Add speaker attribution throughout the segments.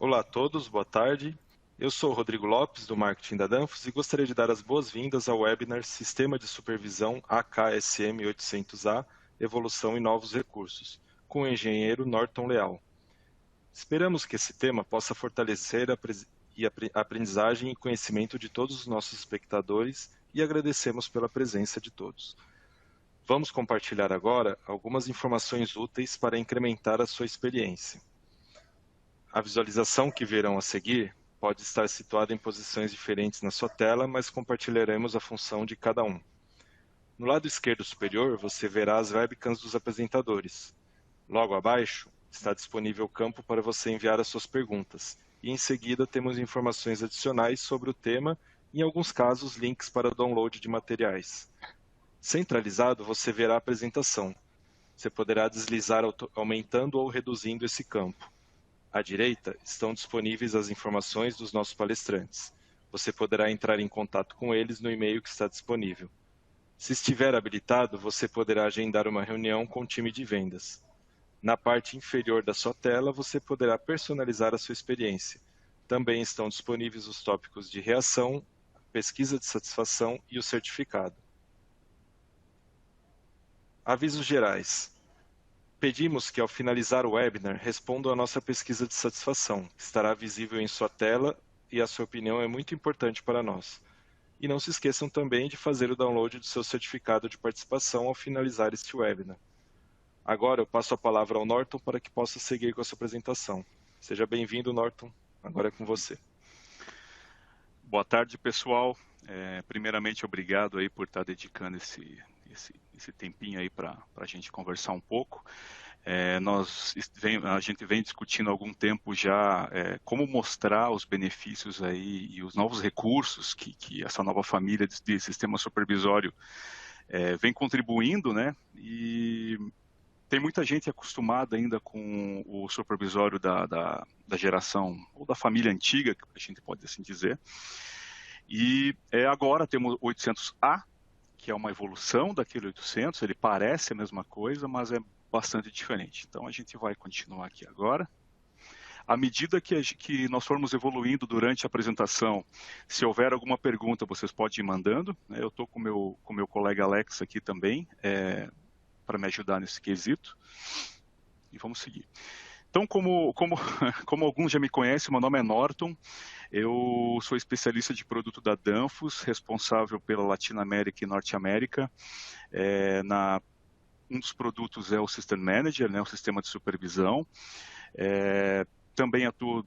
Speaker 1: Olá a todos, boa tarde. Eu sou o Rodrigo Lopes, do marketing da Danfoss, e gostaria de dar as boas-vindas ao webinar Sistema de Supervisão AKSM 800A, Evolução e Novos Recursos, com o engenheiro Norton Leal. Esperamos que esse tema possa fortalecer a aprendizagem e conhecimento de todos os nossos espectadores e agradecemos pela presença de todos. Vamos compartilhar agora algumas informações úteis para incrementar a sua experiência. A visualização que verão a seguir pode estar situada em posições diferentes na sua tela, mas compartilharemos a função de cada um. No lado esquerdo superior, você verá as webcams dos apresentadores. Logo abaixo, está disponível o campo para você enviar as suas perguntas. E em seguida, temos informações adicionais sobre o tema e, em alguns casos, links para download de materiais. Centralizado, você verá a apresentação. Você poderá deslizar aumentando ou reduzindo esse campo. À direita estão disponíveis as informações dos nossos palestrantes. Você poderá entrar em contato com eles no e-mail que está disponível. Se estiver habilitado, você poderá agendar uma reunião com o time de vendas. Na parte inferior da sua tela, você poderá personalizar a sua experiência. Também estão disponíveis os tópicos de reação, pesquisa de satisfação e o certificado. Avisos gerais. Pedimos que, ao finalizar o webinar, respondam à nossa pesquisa de satisfação, que estará visível em sua tela e a sua opinião é muito importante para nós. E não se esqueçam também de fazer o download do seu certificado de participação ao finalizar este webinar. Agora eu passo a palavra ao Norton para que possa seguir com a sua apresentação. Seja bem-vindo, Norton. Agora é com você.
Speaker 2: Boa tarde, pessoal. Primeiramente, obrigado aí por estar dedicando esse tempinho aí para a gente conversar um pouco. A gente vem discutindo há algum tempo já como mostrar os benefícios aí e os novos recursos que essa nova família de sistema supervisório vem contribuindo, né? E tem muita gente acostumada ainda com o supervisório da geração ou da família antiga, que a gente pode assim dizer. E agora temos o 800A, que é uma evolução daquele 800, ele parece a mesma coisa, mas é bastante diferente. Então a gente vai continuar aqui agora. À medida que nós formos evoluindo durante a apresentação, se houver alguma pergunta, vocês podem ir mandando. Eu estou com o meu colega Alex aqui também, para me ajudar nesse quesito. E vamos seguir. Então, como alguns já me conhecem, meu nome é Norton, eu sou especialista de produto da Danfoss, responsável pela Latinoamérica e Norte América. Um dos produtos é o System Manager, né, o sistema de supervisão. Também atuo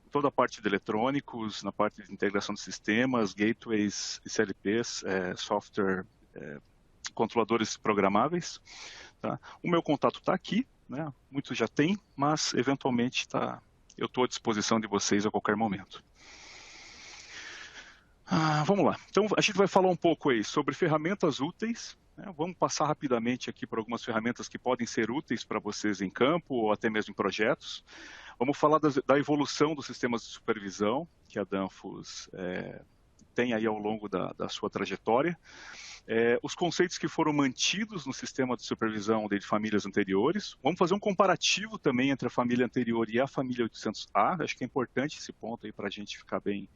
Speaker 2: em toda a parte de eletrônicos, na parte de integração de sistemas, gateways, CLPs, software, controladores programáveis. Tá? O meu contato está aqui, né? Muitos já têm, mas eventualmente eu estou à disposição de vocês a qualquer momento. Vamos lá. Então a gente vai falar um pouco aí sobre ferramentas úteis. Vamos passar rapidamente aqui por algumas ferramentas que podem ser úteis para vocês em campo ou até mesmo em projetos. Vamos falar da evolução dos sistemas de supervisão que a Danfoss tem aí ao longo da sua trajetória. Os conceitos que foram mantidos no sistema de supervisão de famílias anteriores. Vamos fazer um comparativo também entre a família anterior e a família 800A. Acho que é importante esse ponto aí para a gente ficar bem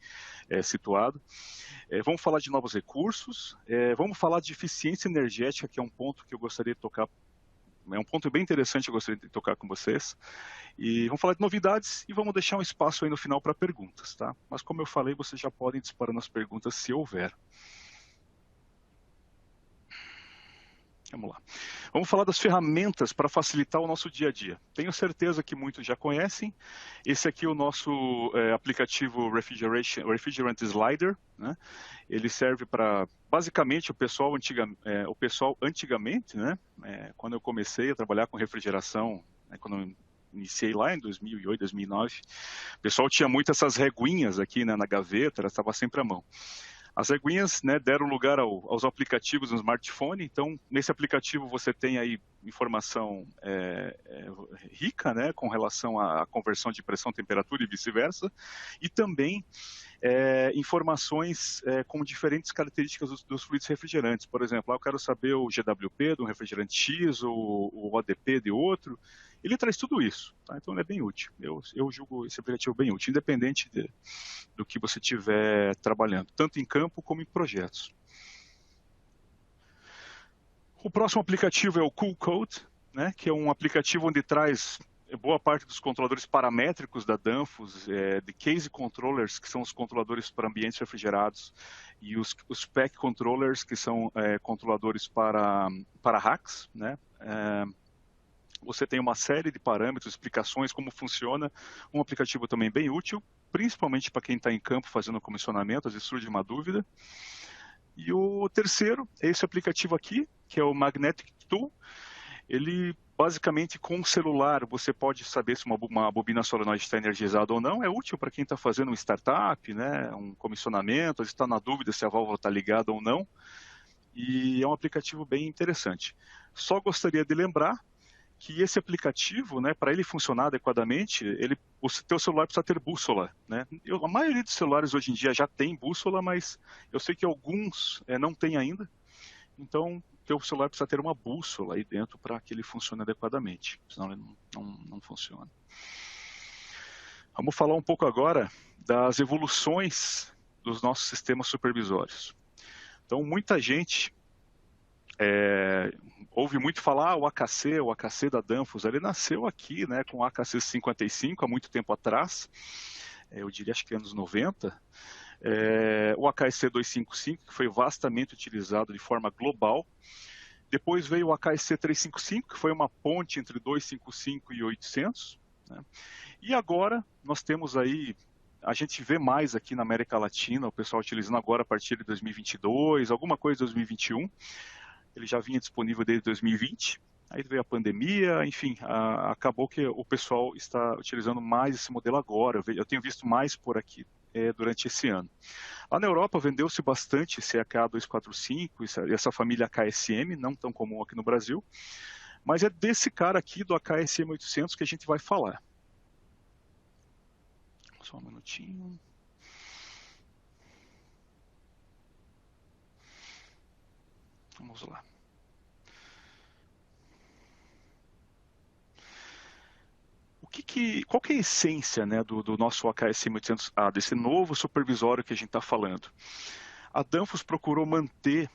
Speaker 2: situado. Vamos falar de novos recursos. Vamos falar de eficiência energética, que é um ponto que eu gostaria de tocar. É um ponto bem interessante que eu gostaria de tocar com vocês. E vamos falar de novidades e vamos deixar um espaço aí no final para perguntas, tá? Mas como eu falei, vocês já podem disparar nas perguntas se houver. Vamos lá. Vamos falar das ferramentas para facilitar o nosso dia a dia. Tenho certeza que muitos já conhecem. Esse aqui é o nosso aplicativo Refrigerant Slider, né? Ele serve para, basicamente, o pessoal antigamente, né? Quando eu comecei a trabalhar com refrigeração, quando eu iniciei lá em 2008, 2009, o pessoal tinha muito essas reguinhas aqui, né, na gaveta, ela estava sempre à mão. As reguinhas, né, deram lugar aos aplicativos no smartphone. Então, nesse aplicativo você tem aí informação rica, né, com relação à conversão de pressão, temperatura e vice-versa. E também informações com diferentes características dos fluidos refrigerantes. Por exemplo, eu quero saber o GWP de um refrigerante X, ou o ODP de outro. Ele traz tudo isso, tá? Então ele é bem útil. Eu julgo esse aplicativo bem útil, independente do que você estiver trabalhando, tanto em campo como em projetos. O próximo aplicativo é o Cool Code, né, que é um aplicativo onde traz boa parte dos controladores paramétricos da Danfoss, de case controllers, que são os controladores para ambientes refrigerados, e os pack controllers, que são controladores para racks, né. Você tem uma série de parâmetros, explicações, como funciona. Um aplicativo também bem útil, principalmente para quem está em campo fazendo comissionamento, às vezes surge uma dúvida. E o terceiro é esse aplicativo aqui, que é o Magnetic Tool. Ele, basicamente, com o celular, você pode saber se uma bobina solenoide está energizada ou não. É útil para quem está fazendo um startup, né, um comissionamento, está na dúvida se a válvula está ligada ou não. E é um aplicativo bem interessante. Só gostaria de lembrar que esse aplicativo, né, para ele funcionar adequadamente, o teu celular precisa ter bússola, né? A maioria dos celulares hoje em dia já tem bússola, mas eu sei que alguns não tem ainda. Então, o teu celular precisa ter uma bússola aí dentro para que ele funcione adequadamente, senão ele não funciona. Vamos falar um pouco agora das evoluções dos nossos sistemas supervisórios. Então, muita gente ouve muito falar o AKC da Danfoss. Ele nasceu aqui, né, com o AKC 55 há muito tempo atrás, eu diria acho que anos 90. O AKC 255, que foi vastamente utilizado de forma global. Depois veio o AKC 355, que foi uma ponte entre 255 e 800. Né? E agora nós temos aí, a gente vê mais aqui na América Latina, o pessoal utilizando agora a partir de 2022, alguma coisa de 2021. Ele já vinha disponível desde 2020, aí veio a pandemia, enfim, acabou que o pessoal está utilizando mais esse modelo agora. Eu tenho visto mais por aqui durante esse ano. Lá na Europa vendeu-se bastante esse AK245, essa família AKSM, não tão comum aqui no Brasil, mas é desse cara aqui, do AKSM 800, que a gente vai falar. Só um minutinho. Vamos lá. Qual que é a essência, né, do nosso AKSM 800A, desse novo supervisório que a gente está falando? A Danfoss procurou manter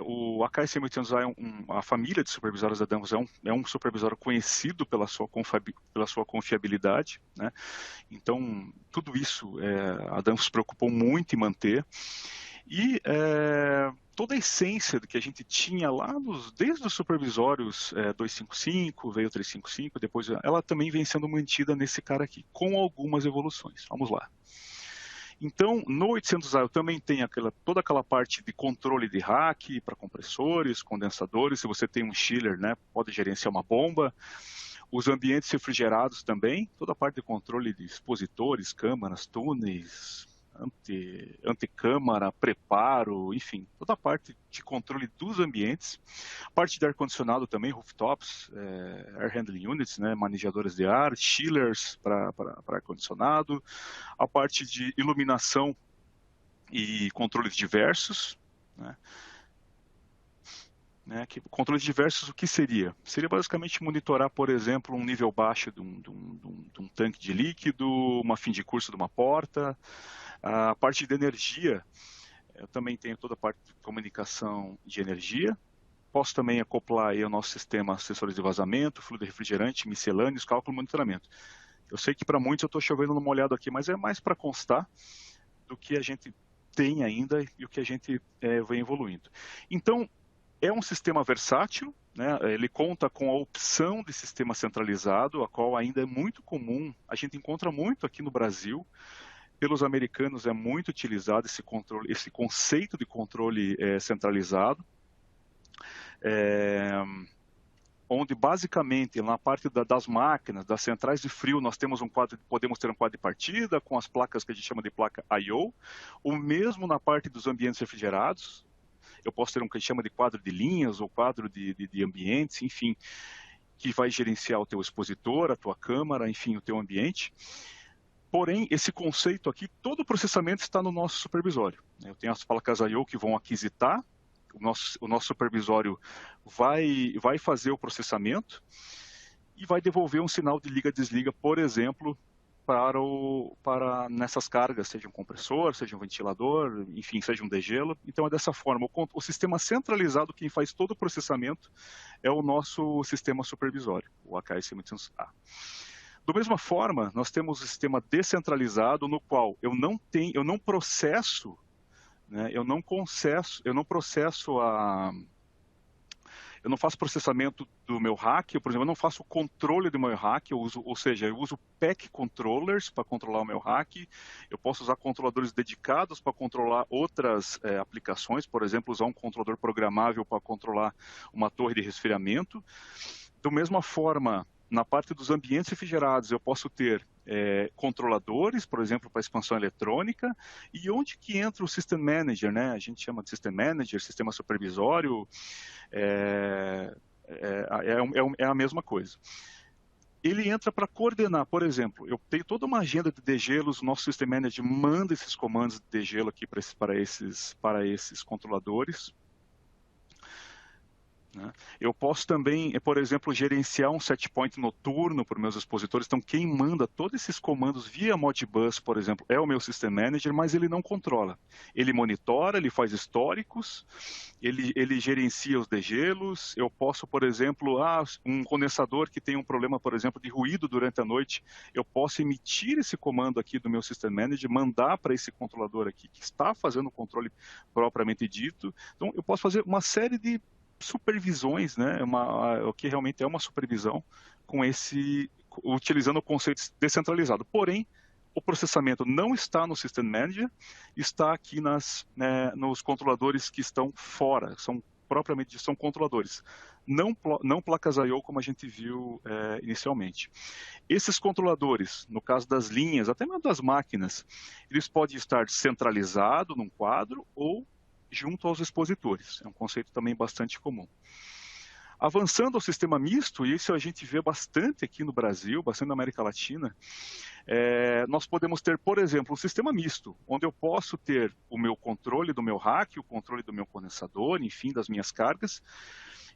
Speaker 2: o AKSM 800A, a família de supervisórios da Danfoss é um supervisório conhecido pela sua confiabilidade, né? Então, tudo isso a Danfoss se preocupou muito em manter. E toda a essência que a gente tinha lá, desde os supervisórios 255, veio 355, depois ela também vem sendo mantida nesse cara aqui, com algumas evoluções. Vamos lá. Então, no 800A eu também tem toda aquela parte de controle de rack para compressores, condensadores. Se você tem um chiller, né, pode gerenciar uma bomba. Os ambientes refrigerados também, toda a parte de controle de expositores, câmaras, túneis, antecâmara, preparo, enfim, toda a parte de controle dos ambientes, parte de ar-condicionado também, rooftops, air handling units, né, manejadoras de ar, chillers para ar-condicionado, a parte de iluminação e controles diversos, né, controles diversos, o que seria? Seria basicamente monitorar, por exemplo, um nível baixo de um tanque de líquido, uma fim de curso de uma porta. A parte de energia, eu também tenho toda a parte de comunicação de energia. Posso também acoplar aí ao nosso sistema sensores de vazamento, fluido refrigerante, miscelâneos, cálculo e monitoramento. Eu sei que para muitos eu estou chovendo no molhado aqui, mas é mais para constar do que a gente tem ainda e o que a gente vem evoluindo. Então, é um sistema versátil, né? Ele conta com a opção de sistema centralizado, a qual ainda é muito comum, a gente encontra muito aqui no Brasil. Pelos americanos é muito utilizado esse conceito de controle centralizado, onde basicamente na parte das máquinas, das centrais de frio, nós temos podemos ter um quadro de partida com as placas que a gente chama de placa I/O, ou mesmo na parte dos ambientes refrigerados, eu posso ter um que a gente chama de quadro de linhas ou quadro de ambientes, enfim, que vai gerenciar o teu expositor, a tua câmara, enfim, o teu ambiente. Porém, esse conceito aqui, todo o processamento está no nosso supervisório. Eu tenho as placas I/O que vão aquisitar, o nosso supervisório vai fazer o processamento e vai devolver um sinal de liga-desliga, por exemplo, para nessas cargas, seja um compressor, seja um ventilador, enfim, seja um degelo. Então é dessa forma, o sistema centralizado, quem faz todo o processamento, é o nosso sistema supervisório, o AKSM800A. Da mesma forma, nós temos o sistema descentralizado, no qual eu não processo, né, eu não faço processamento do meu rack, por exemplo, eu não faço controle do meu rack, eu uso pack controllers para controlar o meu rack, eu posso usar controladores dedicados para controlar outras aplicações, por exemplo, usar um controlador programável para controlar uma torre de resfriamento. Da mesma forma, na parte dos ambientes refrigerados, eu posso ter controladores, por exemplo, para expansão eletrônica, e onde que entra o System Manager, né? A gente chama de System Manager, sistema supervisório, é a mesma coisa. Ele entra para coordenar, por exemplo, eu tenho toda uma agenda de degelos, o nosso System Manager manda esses comandos de degelo aqui para esses controladores. Eu posso também, por exemplo, gerenciar um set point noturno para os meus expositores. Então, quem manda todos esses comandos via Modbus, por exemplo, é o meu System Manager, mas ele não controla. Ele monitora, ele faz históricos, ele gerencia os degelos. Eu posso, por exemplo, um condensador que tem um problema, por exemplo, de ruído durante a noite, eu posso emitir esse comando aqui do meu System Manager, mandar para esse controlador aqui, que está fazendo o controle propriamente dito. Então, eu posso fazer uma série de supervisões, né, o que realmente é uma supervisão, utilizando o conceito descentralizado. Porém, o processamento não está no System Manager, está aqui nos controladores que estão fora, são controladores, não placas I/O como a gente viu inicialmente. Esses controladores, no caso das linhas, até mesmo das máquinas, eles podem estar centralizados num quadro ou junto aos expositores. É um conceito também bastante comum. Avançando ao sistema misto, e isso a gente vê bastante aqui no Brasil, bastante na América Latina, nós podemos ter, por exemplo, um sistema misto, onde eu posso ter o meu controle do meu rack, o controle do meu condensador, enfim, das minhas cargas,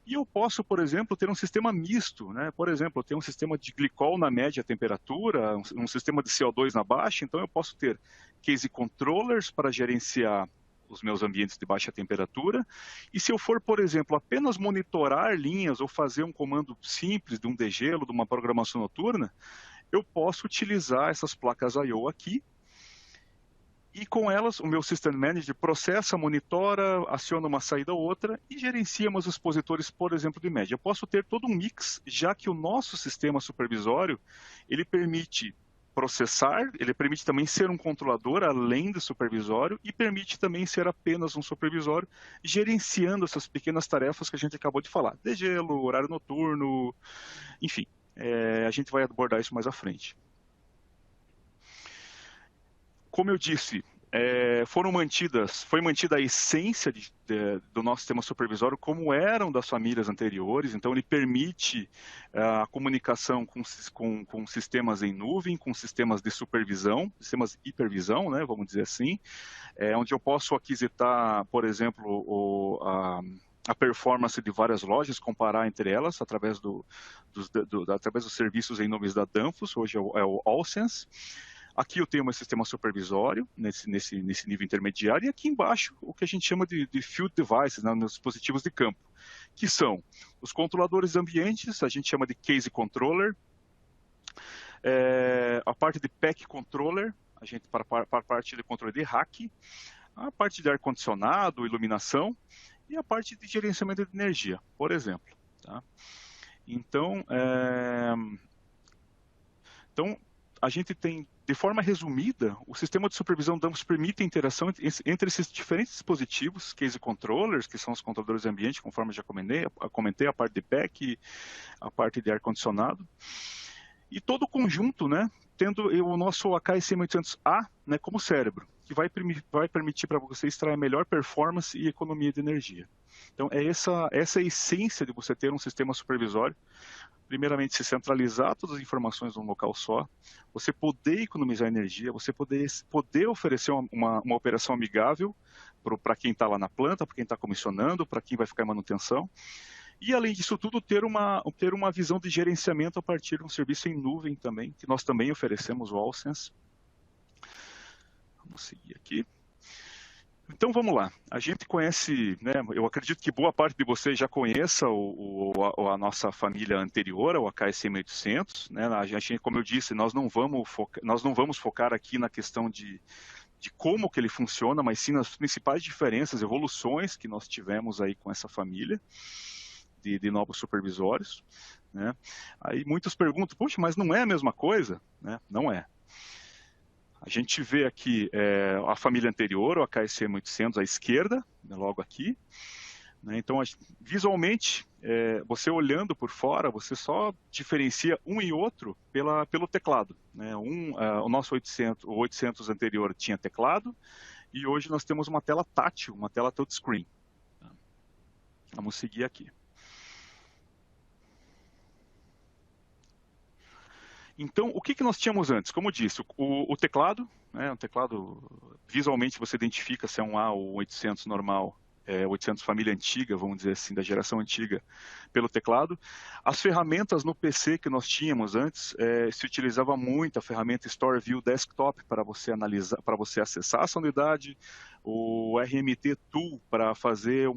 Speaker 2: e eu posso, por exemplo, ter um sistema misto, né? Por exemplo, eu tenho um sistema de glicol na média temperatura, um sistema de CO2 na baixa, então eu posso ter case controllers para gerenciar os meus ambientes de baixa temperatura, e se eu for, por exemplo, apenas monitorar linhas ou fazer um comando simples de um degelo, de uma programação noturna, eu posso utilizar essas placas I/O aqui, e com elas o meu System Manager processa, monitora, aciona uma saída ou outra e gerencia meus expositores, por exemplo, de média. Eu posso ter todo um mix, já que o nosso sistema supervisório, ele permite processar, ele permite também ser um controlador além do supervisório e permite também ser apenas um supervisório, gerenciando essas pequenas tarefas que a gente acabou de falar, degelo, horário noturno, enfim, a gente vai abordar isso mais à frente. Como eu disse, foi mantida a essência do nosso sistema supervisório como eram das famílias anteriores, então ele permite a comunicação com sistemas em nuvem, com sistemas de supervisão, sistemas de hipervisão, né, vamos dizer assim, onde eu posso aquisitar, por exemplo, a performance de várias lojas, comparar entre elas através através dos serviços em nomes da Danfoss, hoje é o AllSense. Aqui eu tenho meu sistema supervisório, nesse nível intermediário, e aqui embaixo o que a gente chama de field devices, né, nos dispositivos de campo, que são os controladores ambientes, a gente chama de case controller, a parte de pack controller, para a parte de controle de rack, a parte de ar-condicionado, iluminação, e a parte de gerenciamento de energia, por exemplo. Tá? Então, a gente tem, de forma resumida, o sistema de supervisão Danfoss permite a interação entre esses diferentes dispositivos, case controllers, que são os controladores de ambiente, conforme eu já comentei, a parte de pack, a parte de ar-condicionado, e todo o conjunto, né, tendo o nosso AKSM800A, né, como cérebro, que vai permitir para você extrair melhor performance e economia de energia. Então, essa é a essência de você ter um sistema supervisório. Primeiramente, se centralizar todas as informações num local só, você poder economizar energia, você poder oferecer uma operação amigável para quem está lá na planta, para quem está comissionando, para quem vai ficar em manutenção. E, além disso tudo, ter uma visão de gerenciamento a partir de um serviço em nuvem também, que nós também oferecemos, o AllSense. Vamos seguir aqui. Então, vamos lá. A gente conhece, né, eu acredito que boa parte de vocês já conheça a nossa família anterior, o AKSM 800. Né? A gente, como eu disse, nós não vamos focar aqui na questão de como que ele funciona, mas sim nas principais diferenças, evoluções que nós tivemos aí com essa família de novos supervisórios. Né? Aí muitos perguntam, poxa, mas não é a mesma coisa? Né? Não é. A gente vê aqui a família anterior, o AKSM 800 à esquerda, né, logo aqui. Né? Então, visualmente, você olhando por fora, você só diferencia um e outro pelo teclado. Né? O nosso 800 anterior tinha teclado, e hoje nós temos uma tela tátil, uma tela touchscreen. Vamos seguir aqui. Então, o que nós tínhamos antes? Como eu disse, o teclado, né, o teclado, visualmente você identifica se é um A ou um 800 normal, 800 família antiga, vamos dizer assim, da geração antiga, pelo teclado. As ferramentas no PC que nós tínhamos antes, se utilizava muito a ferramenta Store View Desktop para você analisar, para você acessar essa unidade, o RMT Tool para fazer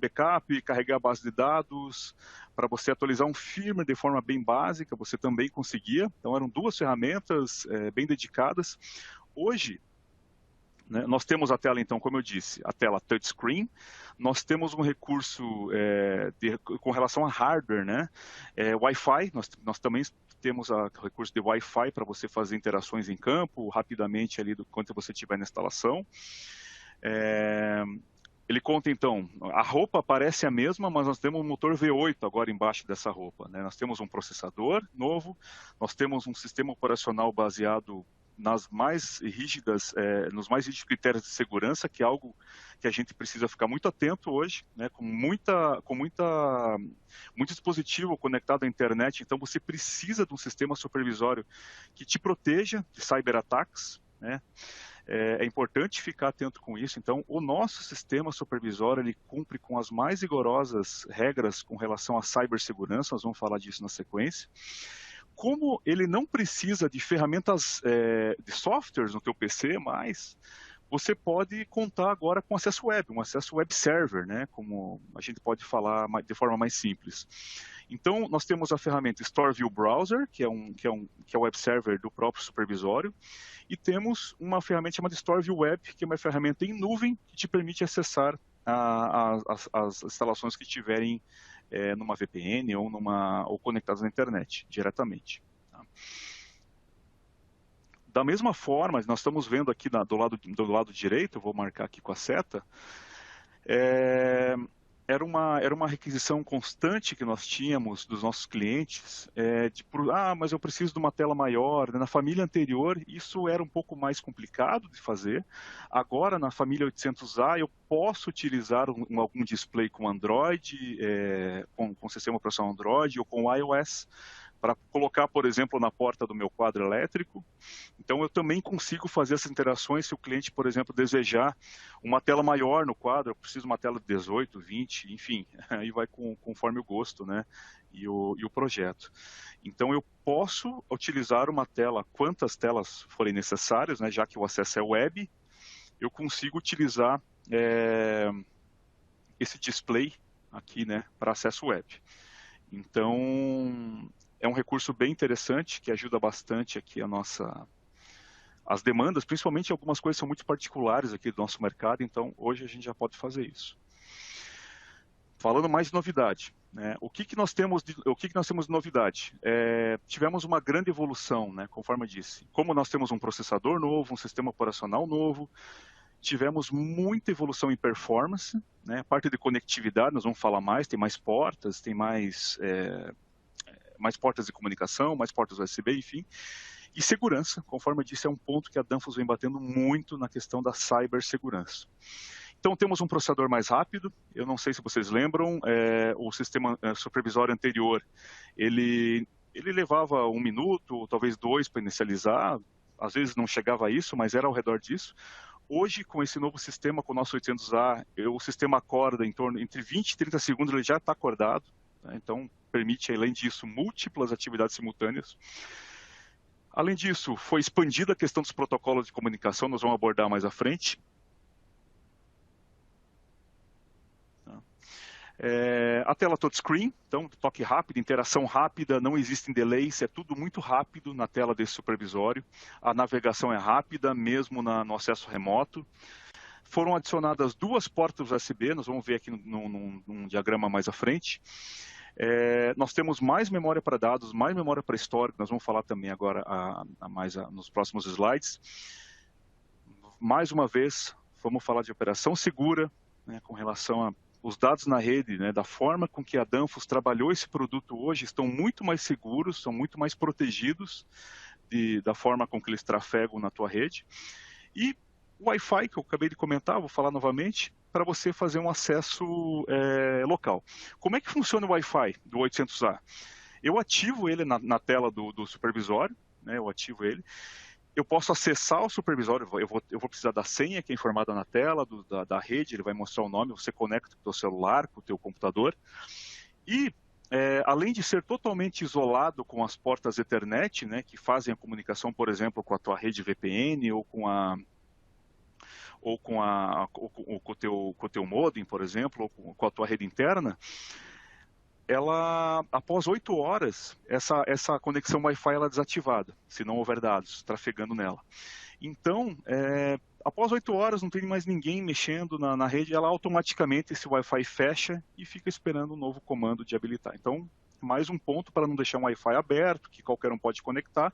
Speaker 2: backup e carregar a base de dados, para você atualizar um firmware de forma bem básica, você também conseguia. Então, eram duas ferramentas bem dedicadas. Hoje, né, nós temos a tela, então, como eu disse, a tela touchscreen. Nós temos um recurso com relação a hardware, né? Wi-Fi, nós também temos o recurso de Wi-Fi para você fazer interações em campo, rapidamente ali, quando você estiver na instalação. Ele conta, então, a roupa parece a mesma, mas nós temos um motor V8 agora embaixo dessa roupa. Né? Nós temos um processador novo, nós temos um sistema operacional baseado nos mais rígidos critérios de segurança, que é algo que a gente precisa ficar muito atento hoje, né? com muito dispositivo conectado à internet. Então, você precisa de um sistema supervisório que te proteja de cyberataques, né? É importante ficar atento com isso. Então, o nosso sistema supervisório, ele cumpre com as mais rigorosas regras com relação à cibersegurança, nós vamos falar disso na sequência. Como ele não precisa de ferramentas de softwares no teu PC, mas você pode contar agora com acesso web, um acesso web server, né? Como a gente pode falar de forma mais simples. Então, nós temos a ferramenta Store View Browser, que é o web server do próprio supervisório, e temos uma ferramenta chamada Store View Web, que é uma ferramenta em nuvem que te permite acessar as instalações que estiverem numa VPN ou conectadas na internet diretamente. Tá? Da mesma forma, nós estamos vendo aqui do lado direito, eu vou marcar aqui com a seta, era uma requisição constante que nós tínhamos dos nossos clientes, mas eu preciso de uma tela maior. Na família anterior, isso era um pouco mais complicado de fazer. Agora, na família 800A, eu posso utilizar algum display com Android, com sistema operacional Android ou com iOS, para colocar, por exemplo, na porta do meu quadro elétrico. Então, eu também consigo fazer essas interações se o cliente, por exemplo, desejar uma tela maior no quadro, eu preciso de uma tela de 18, 20, enfim, aí vai conforme o gosto, né, e o projeto. Então, eu posso utilizar uma tela, quantas telas forem necessárias, né, já que o acesso é web, eu consigo utilizar esse display aqui, né, para acesso web. Então, é um recurso bem interessante, que ajuda bastante aqui as demandas, principalmente algumas coisas são muito particulares aqui do nosso mercado, então hoje a gente já pode fazer isso. Falando mais de novidade, né? O que nós temos de novidade? Tivemos uma grande evolução, né, conforme eu disse. Como nós temos um processador novo, um sistema operacional novo, tivemos muita evolução em performance, né? Parte de conectividade, nós vamos falar mais, tem mais portas, tem mais portas de comunicação, mais portas USB, enfim. E segurança, conforme eu disse, é um ponto que a Danfoss vem batendo muito na questão da cibersegurança. Então, temos um processador mais rápido. Eu não sei se vocês lembram, o sistema supervisório anterior, ele levava 1 minuto, ou talvez 2 para inicializar. Às vezes não chegava a isso, mas era ao redor disso. Hoje, com esse novo sistema, com o nosso 800A, o sistema acorda entre 20 e 30 segundos, ele já está acordado. Né? Então, permite, além disso, múltiplas atividades simultâneas. Além disso, foi expandida a questão dos protocolos de comunicação, nós vamos abordar mais à frente. A tela touchscreen, então toque rápido, interação rápida, não existem delays, é tudo muito rápido na tela desse supervisório. A navegação é rápida, mesmo no acesso remoto. Foram adicionadas 2 portas USB, nós vamos ver aqui num diagrama mais à frente. Nós temos mais memória para dados, mais memória para histórico, nós vamos falar também agora nos próximos slides. Mais uma vez, vamos falar de operação segura, né, com relação a os dados na rede, né, da forma com que a Danfoss trabalhou esse produto hoje, estão muito mais seguros, são muito mais protegidos da forma com que eles trafegam na tua rede. E o Wi-Fi, que eu acabei de comentar, vou falar novamente, para você fazer um acesso local. Como é que funciona o Wi-Fi do 800A? Eu ativo ele na tela do supervisório, né, eu ativo ele. Eu posso acessar o supervisório, eu vou precisar da senha que é informada na tela, da rede, ele vai mostrar o nome, você conecta com o teu celular, com o teu computador. E, além de ser totalmente isolado com as portas Ethernet, né, que fazem a comunicação, por exemplo, com a tua rede VPN ou com o teu modem, por exemplo, ou com a tua rede interna, após 8 horas, essa conexão Wi-Fi ela é desativada, se não houver dados trafegando nela. Então, após 8 horas, não tem mais ninguém mexendo na rede, ela automaticamente, esse Wi-Fi fecha e fica esperando um novo comando de habilitar. Então, mais um ponto para não deixar um Wi-Fi aberto, que qualquer um pode conectar.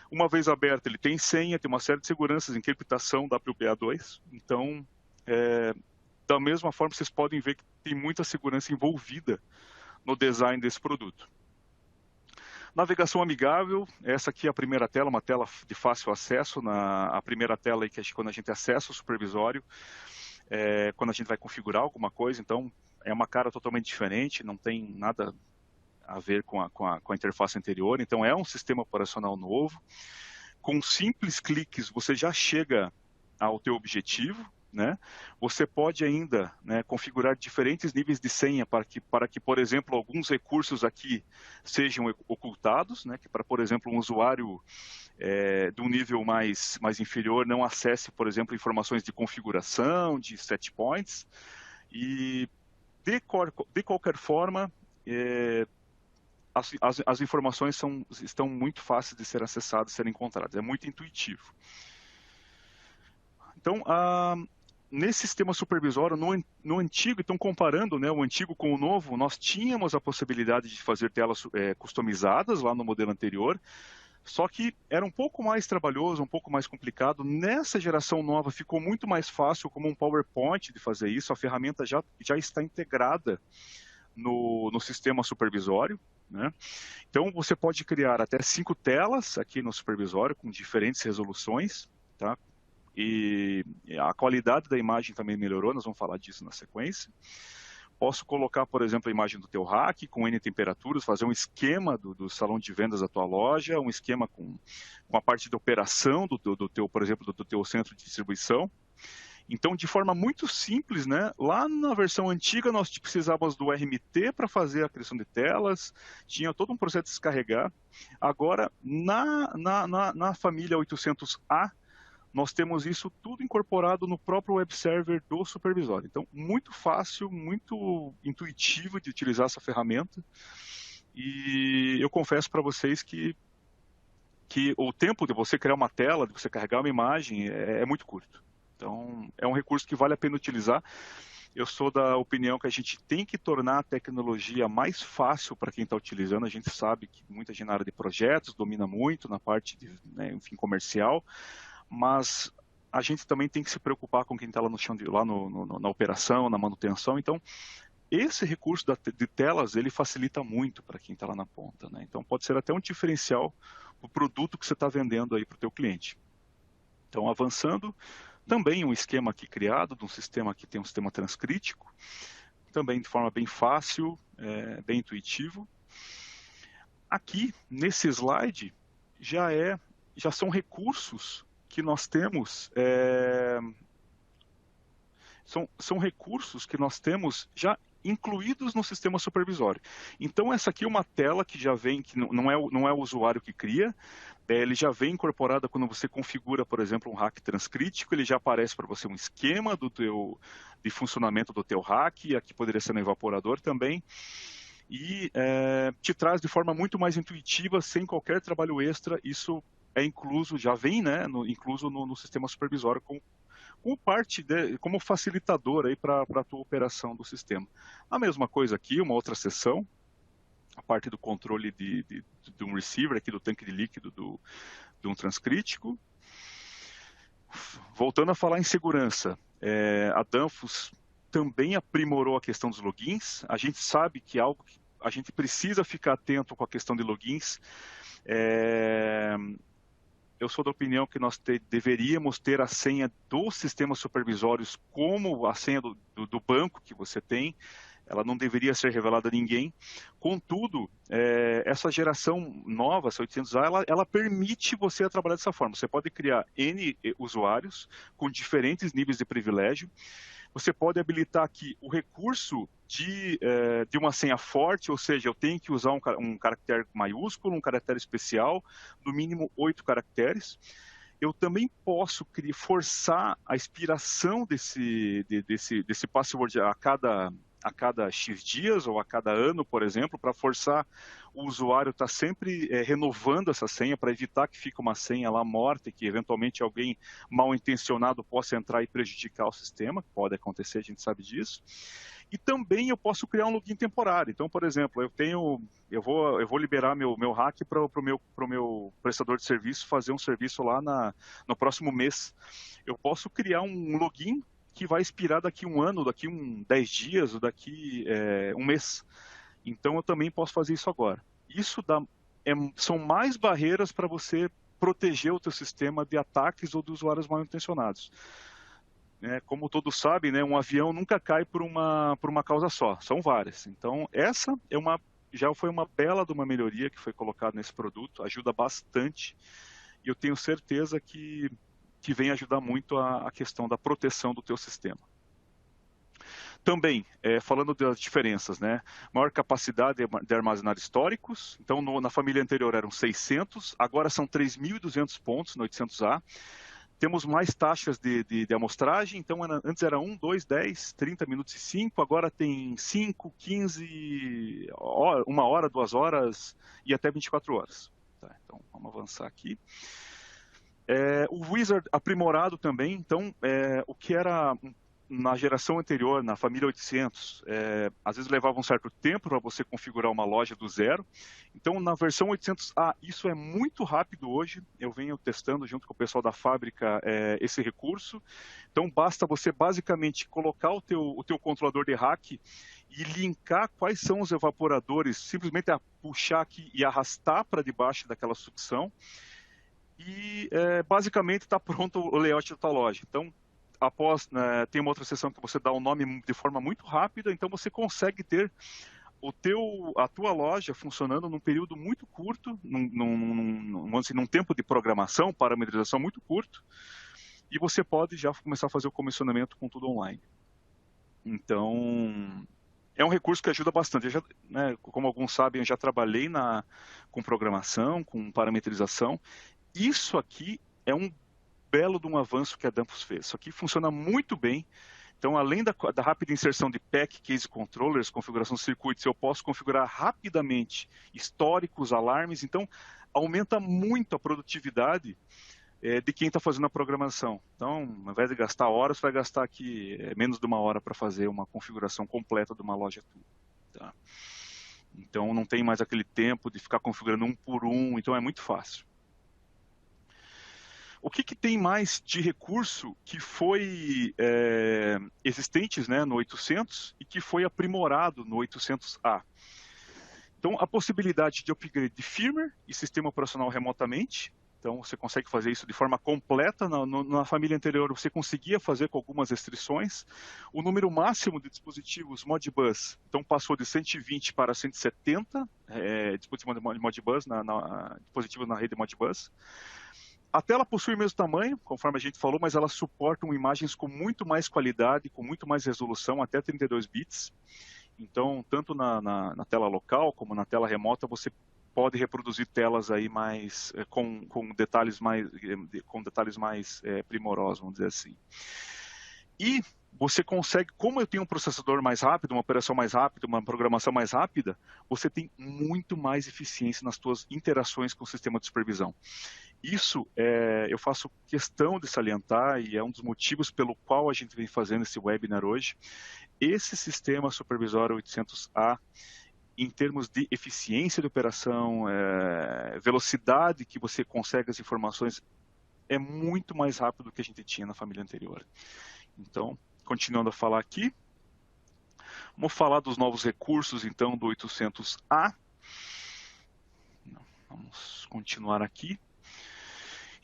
Speaker 2: Uma vez aberto, ele tem senha, tem uma série de seguranças, encriptação WPA2. Então, da mesma forma, vocês podem ver que tem muita segurança envolvida no design desse produto. Navegação amigável, essa aqui é a primeira tela, uma tela de fácil acesso, a primeira tela aí que é quando a gente acessa o supervisório, quando a gente vai configurar alguma coisa, então é uma cara totalmente diferente, não tem nada a ver com a interface anterior, então é um sistema operacional novo, com simples cliques você já chega ao teu objetivo, né? Você pode ainda, né, configurar diferentes níveis de senha para que, por exemplo, alguns recursos aqui sejam ocultados, né, que para, por exemplo, um usuário de um nível mais inferior não acesse, por exemplo, informações de configuração, de set points, e de qualquer forma, as informações estão muito fáceis de ser acessadas, serem encontradas, é muito intuitivo. Então, nesse sistema supervisório, no antigo, então comparando, né, o antigo com o novo, nós tínhamos a possibilidade de fazer telas customizadas lá no modelo anterior, só que era um pouco mais trabalhoso, um pouco mais complicado. Nessa geração nova ficou muito mais fácil, como um PowerPoint, de fazer isso, a ferramenta já está integrada no sistema supervisório, né? Então você pode criar até 5 telas aqui no supervisório, com diferentes resoluções, tá? E a qualidade da imagem também melhorou, nós vamos falar disso na sequência. Posso colocar, por exemplo, a imagem do teu rack com N temperaturas, fazer um esquema do salão de vendas da tua loja, um esquema com a parte de operação do teu, por exemplo, do teu centro de distribuição. Então, de forma muito simples, né? Lá na versão antiga nós precisávamos do RMT para fazer a criação de telas, tinha todo um processo de descarregar. Agora, na família 800A, nós temos isso tudo incorporado no próprio web server do supervisório. Então, muito fácil, muito intuitivo de utilizar essa ferramenta. E eu confesso para vocês que o tempo de você criar uma tela, de você carregar uma imagem, é muito curto. Então, é um recurso que vale a pena utilizar. Eu sou da opinião que a gente tem que tornar a tecnologia mais fácil para quem está utilizando. A gente sabe que muita gente na área de projetos domina muito, na parte de, né, enfim, comercial, mas a gente também tem que se preocupar com quem está lá no chão, lá na operação, na manutenção. Então, esse recurso de telas, ele facilita muito para quem está lá na ponta, né? Então, pode ser até um diferencial o produto que você está vendendo aí para o teu cliente. Então, avançando, também um esquema aqui criado, de um sistema que tem um sistema transcrítico, também de forma bem fácil, bem intuitivo. Aqui, nesse slide, já são recursos que nós temos, são recursos que nós temos já incluídos no sistema supervisório. Então, essa aqui é uma tela que já vem, que não é o usuário que cria, ele já vem incorporado quando você configura, por exemplo, um hack transcrítico, ele já aparece para você um esquema de funcionamento do teu hack, aqui poderia ser no evaporador também, e te traz de forma muito mais intuitiva, sem qualquer trabalho extra. Isso é incluso, já vem, né, incluso no sistema supervisório como parte, como facilitador aí para a tua operação do sistema. A mesma coisa aqui, uma outra seção, a parte do controle de um receiver, aqui do tanque de líquido de um transcrítico. Voltando a falar em segurança, a Danfoss também aprimorou a questão dos logins. A gente sabe que algo que a gente precisa ficar atento com a questão de logins. Eu sou da opinião que nós deveríamos ter a senha dos sistemas supervisórios como a senha do banco que você tem. Ela não deveria ser revelada a ninguém. Contudo, essa geração nova, essa 800A, ela permite você trabalhar dessa forma. Você pode criar N usuários com diferentes níveis de privilégio. Você pode habilitar aqui o recurso de uma senha forte, ou seja, eu tenho que usar um caractere maiúsculo, um caractere especial, no mínimo 8 caracteres. Eu também posso forçar a expiração desse password a cada X dias ou a cada ano, por exemplo, para forçar o usuário a estar sempre renovando essa senha, para evitar que fique uma senha lá morta e que eventualmente alguém mal intencionado possa entrar e prejudicar o sistema. Pode acontecer, a gente sabe disso. E também eu posso criar um login temporário. Então, por exemplo, eu vou liberar meu hack para o meu prestador de serviço fazer um serviço lá no próximo mês. Eu posso criar um login que vai expirar daqui um ano, daqui 10 dias, ou daqui um mês. Então, eu também posso fazer isso agora. Isso são mais barreiras para você proteger o teu sistema de ataques ou de usuários mal intencionados. Como todos sabem, né, um avião nunca cai por uma causa só, são várias. Então, essa já foi uma bela de uma melhoria que foi colocada nesse produto, ajuda bastante, e eu tenho certeza que vem ajudar muito a questão da proteção do teu sistema. Também, falando das diferenças, né? Maior capacidade de armazenar históricos. Então, na família anterior eram 600, agora são 3.200 pontos no 800A. Temos mais taxas de amostragem. Então, antes era 1, 2, 10, 30 minutos e 5. Agora tem 5, 15, 1 hora, 2 horas e até 24 horas. Tá, então, vamos avançar aqui. O Wizard aprimorado também. Então, o que era na geração anterior, na família 800, às vezes levava um certo tempo para você configurar uma loja do zero. Então, na versão 800A, isso é muito rápido hoje. Eu venho testando junto com o pessoal da fábrica esse recurso. Então, basta você basicamente colocar o teu controlador de hack e linkar quais são os evaporadores, simplesmente puxar aqui e arrastar para debaixo daquela sucção. E basicamente está pronto o layout da tua loja. Então, tem uma outra seção que você dá o nome de forma muito rápida, então você consegue ter a tua loja funcionando num período muito curto, num tempo de programação, parametrização muito curto, e você pode já começar a fazer o comissionamento com tudo online. Então, é um recurso que ajuda bastante. Como alguns sabem, eu já trabalhei com programação, com parametrização. Isso aqui é um belo de um avanço que a Danfoss fez. Isso aqui funciona muito bem. Então, além da rápida inserção de PEC, Case Controllers, configuração de circuitos, eu posso configurar rapidamente históricos, alarmes. Então, aumenta muito a produtividade de quem está fazendo a programação. Então, ao invés de gastar horas, você vai gastar aqui menos de 1 hora para fazer uma configuração completa de uma loja tua. Tá? Então, não tem mais aquele tempo de ficar configurando um por um. Então, é muito fácil. O que tem mais de recurso que foi existentes, né, no 800 e que foi aprimorado no 800A? Então, a possibilidade de upgrade de firmware e sistema operacional remotamente. Então, você consegue fazer isso de forma completa. Na família anterior, você conseguia fazer com algumas restrições. O número máximo de dispositivos Modbus, então, passou de 120 para 170 dispositivos de Modbus, dispositivos na rede Modbus. A tela possui o mesmo tamanho, conforme a gente falou, mas elas suportam imagens com muito mais qualidade, com muito mais resolução, até 32 bits. Então, tanto na tela local como na tela remota, você pode reproduzir telas aí mais com detalhes mais primorosos, vamos dizer assim. E você consegue, como eu tenho um processador mais rápido, uma operação mais rápida, uma programação mais rápida, você tem muito mais eficiência nas suas interações com o sistema de supervisão. Isso eu faço questão de salientar e é um dos motivos pelo qual a gente vem fazendo esse webinar hoje. Esse sistema supervisório 800A, em termos de eficiência de operação, velocidade que você consegue as informações, é muito mais rápido do que a gente tinha na família anterior. Então, continuando a falar aqui, vamos falar dos novos recursos, então, do 800A. Vamos continuar aqui.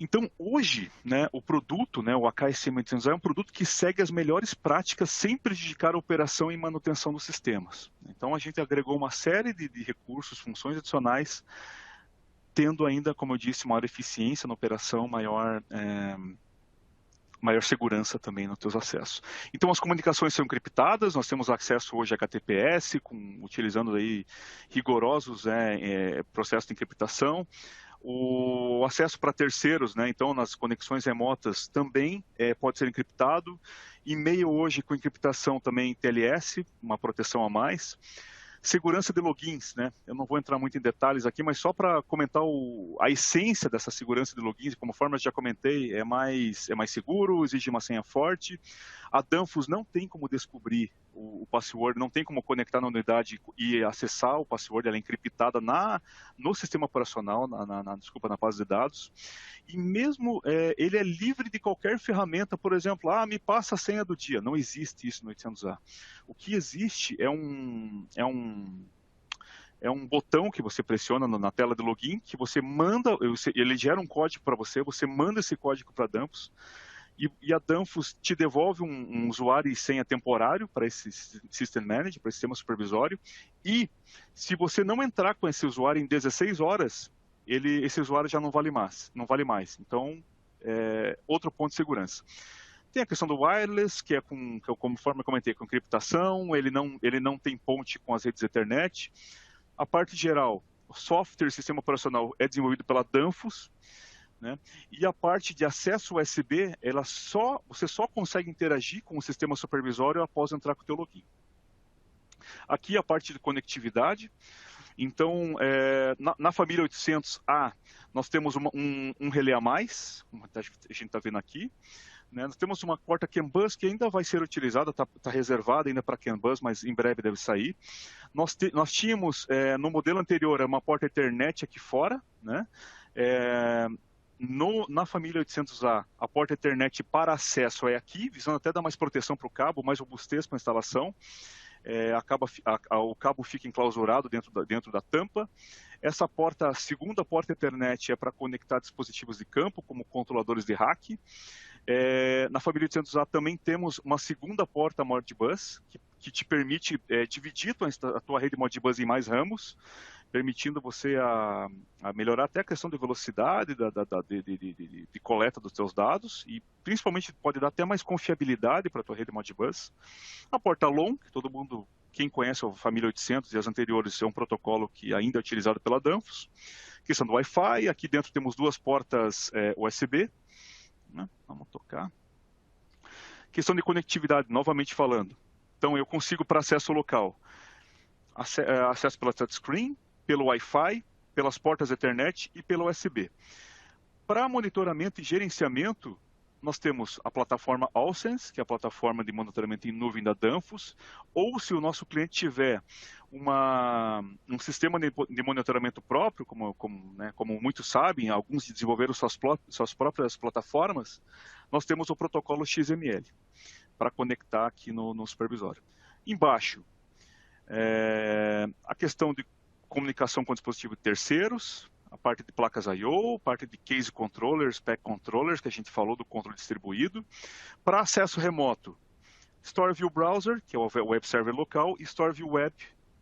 Speaker 2: Então, hoje, né, o produto, né, o AKSM800A, é um produto que segue as melhores práticas sem prejudicar a operação e manutenção dos sistemas. Então, a gente agregou uma série de recursos, funções adicionais, tendo ainda, como eu disse, maior eficiência na operação, maior segurança também nos seus acessos. Então, as comunicações são encriptadas, nós temos acesso hoje a HTTPS, utilizando aí rigorosos processos de encriptação. O acesso para terceiros, né, então nas conexões remotas também pode ser encriptado. E-mail hoje com encriptação também TLS, uma proteção a mais. Segurança de logins, né? Eu não vou entrar muito em detalhes aqui, mas só para comentar a essência dessa segurança de logins, conforme eu já comentei, é mais seguro, exige uma senha forte. A Danfoss não tem como descobrir o password, não tem como conectar na unidade e acessar o password, ela é encriptada no sistema operacional, na base de dados. E mesmo ele é livre de qualquer ferramenta, por exemplo, me passa a senha do dia. Não existe isso no 800A. O que existe é um botão que você pressiona na tela de login, que você manda, ele gera um código para você, você manda esse código para a Danfoss, e a Danfoss te devolve um usuário e senha temporário para esse System Manager, para esse sistema supervisório, e se você não entrar com esse usuário em 16 horas, esse usuário já não vale mais. Então, outro ponto de segurança. Tem a questão do wireless, que conforme eu comentei, com encriptação, ele não tem ponte com as redes Ethernet. A parte geral, o software, sistema operacional é desenvolvido pela Danfoss, né? E a parte de acesso USB, você só consegue interagir com o sistema supervisório após entrar com o teu login. Aqui a parte de conectividade. Então, na família 800A, nós temos um relé a mais, como a gente está vendo aqui. Né? Nós temos uma porta CAN bus que ainda vai ser utilizada, está reservada ainda para CAN bus, mas em breve deve sair. Nós tínhamos, no modelo anterior, uma porta Ethernet aqui fora, né? Na família 800A, a porta Ethernet para acesso é aqui, visando até dar mais proteção para o cabo, mais robustez para a instalação. O cabo fica enclausurado dentro da tampa. Essa porta, a segunda porta Ethernet, é para conectar dispositivos de campo, como controladores de rack. Na família 800A também temos uma segunda porta Modbus, que te permite dividir a tua rede Modbus em mais ramos, permitindo você a melhorar até a questão de velocidade de coleta dos teus dados, e principalmente pode dar até mais confiabilidade para a tua rede Modbus. A porta LON, que todo mundo, quem conhece a família 800 e as anteriores, é um protocolo que ainda é utilizado pela Danfoss. Questão do Wi-Fi, aqui dentro temos duas portas USB, né? Vamos tocar. Questão de conectividade, novamente falando. Então, eu consigo para acesso local, acesso pela touchscreen, pelo Wi-Fi, pelas portas Ethernet e pelo USB. Para monitoramento e gerenciamento, nós temos a plataforma Alsense, que é a plataforma de monitoramento em nuvem da Danfoss, ou se o nosso cliente tiver um sistema de monitoramento próprio, como muitos sabem, alguns desenvolveram suas próprias plataformas, nós temos o protocolo XML para conectar aqui no supervisório. Embaixo, a questão de comunicação com dispositivos de terceiros, a parte de placas I/O, parte de case controllers, pack controllers, que a gente falou do controle distribuído, para acesso remoto, Store View Browser, que é o web server local, e Store View Web,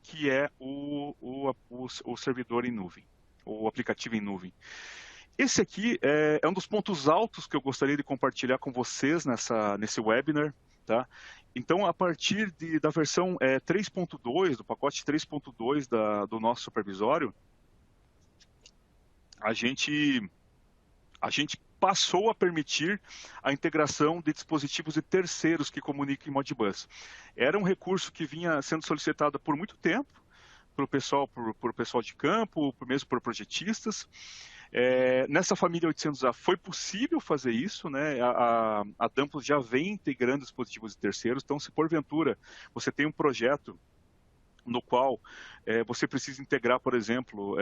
Speaker 2: que é o servidor em nuvem, o aplicativo em nuvem. Esse aqui é um dos pontos altos que eu gostaria de compartilhar com vocês nesse webinar, tá? Então, a partir da versão 3.2, do pacote 3.2 do nosso supervisório, a gente passou a permitir a integração de dispositivos de terceiros que comunicam em Modbus. Era um recurso que vinha sendo solicitado por muito tempo, por pessoal de campo, mesmo por projetistas. Nessa família 800A foi possível fazer isso, né? A Danfoss já vem integrando dispositivos de terceiros, então se porventura você tem um projeto no qual você precisa integrar, por exemplo,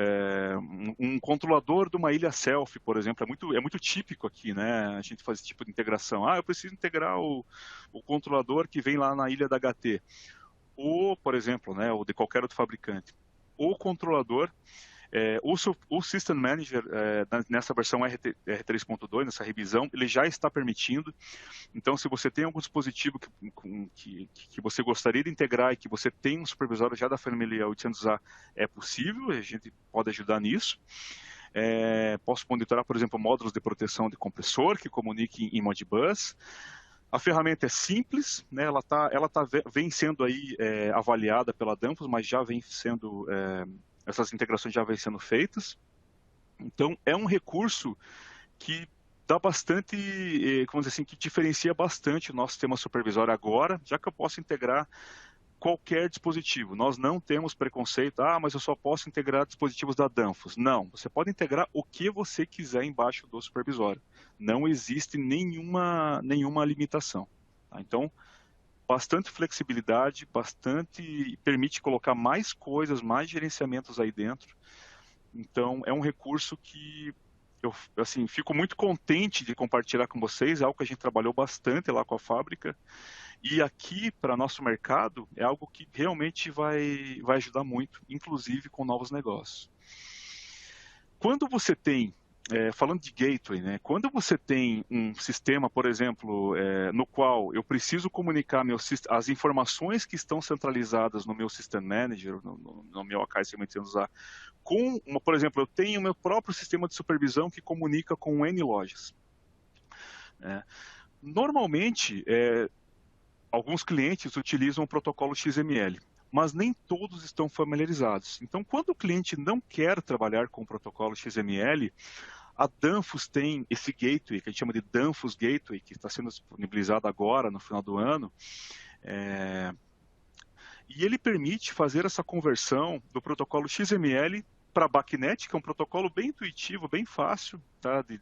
Speaker 2: um controlador de uma ilha selfie, por exemplo, é muito típico aqui, né? A gente faz esse tipo de integração. Eu preciso integrar o controlador que vem lá na ilha da HT, ou, por exemplo, né, ou de qualquer outro fabricante. O controlador, o System Manager, nessa versão R3.2, nessa revisão, ele já está permitindo. Então, se você tem algum dispositivo que você gostaria de integrar e que você tem um supervisório já da família 800A, é possível, a gente pode ajudar nisso. Posso monitorar, por exemplo, módulos de proteção de compressor que comuniquem em Modbus. A ferramenta é simples, né? Vem sendo aí avaliada pela Danfoss, mas já vem sendo essas integrações já vêm sendo feitas. Então, é um recurso que dá bastante, vamos dizer assim, que diferencia bastante o nosso sistema supervisório agora, já que eu posso integrar qualquer dispositivo. Nós não temos preconceito, mas eu só posso integrar dispositivos da Danfoss. Não, você pode integrar o que você quiser embaixo do supervisório. Não existe nenhuma limitação. Tá? Então, bastante flexibilidade, permite colocar mais coisas, mais gerenciamentos aí dentro. Então, é um recurso que eu assim, fico muito contente de compartilhar com vocês, é algo que a gente trabalhou bastante lá com a fábrica. E aqui, para nosso mercado, é algo que realmente vai ajudar muito, inclusive com novos negócios. Quando você tem, falando de gateway, né, quando você tem um sistema, por exemplo, no qual eu preciso comunicar as informações que estão centralizadas no meu System Manager, no meu AKSM800A, por exemplo, eu tenho o meu próprio sistema de supervisão que comunica com N lojas. Normalmente, alguns clientes utilizam o protocolo XML, mas nem todos estão familiarizados. Então, quando o cliente não quer trabalhar com o protocolo XML, a Danfoss tem esse gateway, que a gente chama de Danfoss Gateway, que está sendo disponibilizado agora, no final do ano, e ele permite fazer essa conversão do protocolo XML para BACnet, que é um protocolo bem intuitivo, bem fácil, tá, de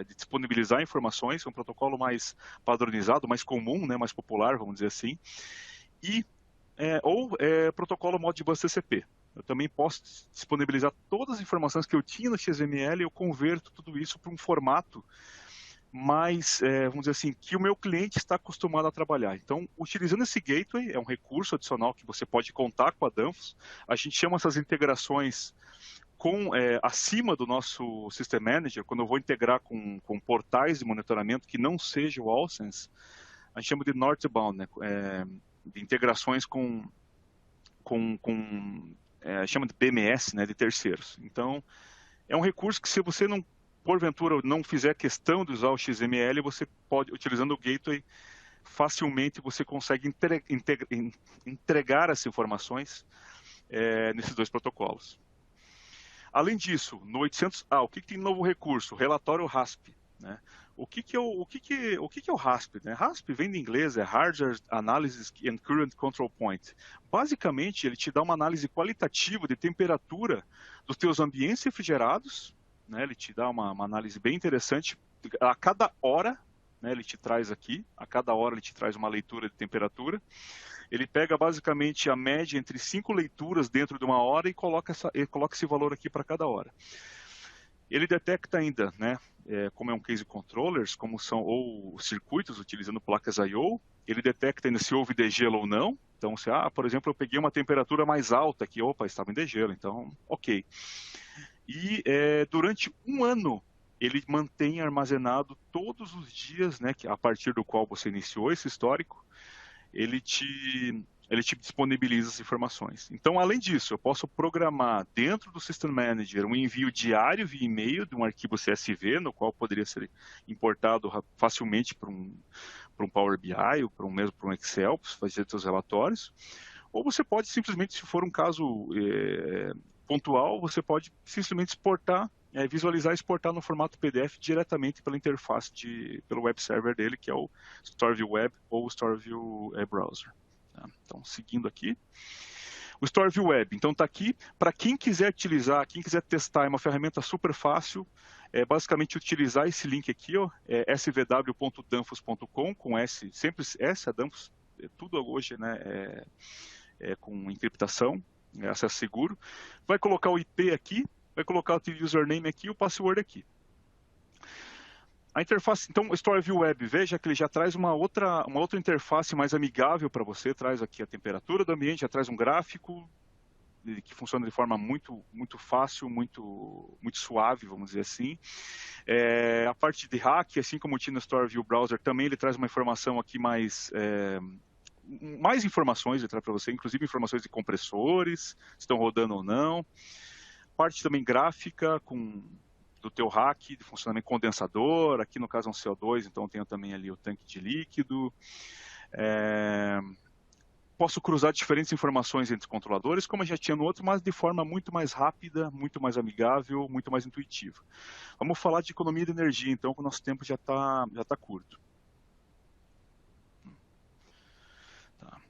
Speaker 2: disponibilizar informações, é um protocolo mais padronizado, mais comum, né, mais popular, vamos dizer assim, ou protocolo Modbus TCP. Eu também posso disponibilizar todas as informações que eu tinha no XML e eu converto tudo isso para um formato mais, vamos dizer assim, que o meu cliente está acostumado a trabalhar. Então, utilizando esse gateway, é um recurso adicional que você pode contar com a Danfoss. A gente chama essas integrações acima do nosso System Manager, quando eu vou integrar com portais de monitoramento que não seja o Alsense, a gente chama de northbound, né? De integrações chama de BMS, né, de terceiros. Então, é um recurso que, se você não, porventura, não fizer questão de usar o XML, você pode, utilizando o gateway, facilmente você consegue entregar essas informações nesses dois protocolos. Além disso, no 800A, o que tem de novo recurso? Relatório RASP. Né? O que é o RASP? Né? RASP vem do inglês, Hardware Analysis and Current Control Point. Basicamente, ele te dá uma análise qualitativa de temperatura dos teus ambientes refrigerados, né? Ele te dá uma análise bem interessante. A cada hora, né, ele te traz aqui, a cada hora ele te traz uma leitura de temperatura. Ele pega basicamente a média entre 5 leituras dentro de uma hora e coloca esse valor aqui para cada hora. Ele detecta ainda, né, como é um case controllers, como são ou circuitos utilizando placas I/O, ele detecta ainda se houve degelo ou não. Então, se, por exemplo, eu peguei uma temperatura mais alta aqui, opa, estava em degelo, então, ok. E durante um ano, ele mantém armazenado todos os dias, né, a partir do qual você iniciou esse histórico, ele te disponibiliza as informações. Então, além disso, eu posso programar dentro do System Manager um envio diário via e-mail de um arquivo CSV, no qual poderia ser importado facilmente para um Power BI ou mesmo para um Excel, para fazer seus relatórios. Ou você pode simplesmente, se for um caso pontual, você pode simplesmente exportar, visualizar e exportar no formato PDF diretamente pela interface, pelo web server dele, que é o StoreView Web ou o StoreView Browser. Tá? Então, seguindo aqui. O StoreView Web, então está aqui. Para quem quiser utilizar, quem quiser testar, é uma ferramenta super fácil. É basicamente utilizar esse link aqui, ó, svw.danfoss.com, com S, sempre S, a Danfoss, tudo hoje, né, com encriptação, acesso seguro. Vai colocar o IP aqui, vai colocar o username aqui e o password aqui. A interface, então, o StoreView Web, veja que ele já traz uma outra interface mais amigável para você, traz aqui a temperatura do ambiente, já traz um gráfico que funciona de forma muito fácil, muito suave, vamos dizer assim. A parte de hack, assim como tinha no StoreView Browser, também ele traz uma informação aqui mais informações ele traz para você, inclusive informações de compressores, se estão rodando ou não. Parte também gráfica do teu rack, de funcionamento condensador, aqui no caso é um CO2, então eu tenho também ali o tanque de líquido. Posso cruzar diferentes informações entre os controladores, como eu já tinha no outro, mas de forma muito mais rápida, muito mais amigável, muito mais intuitiva. Vamos falar de economia de energia, então, que o nosso tempo já tá curto. Tá.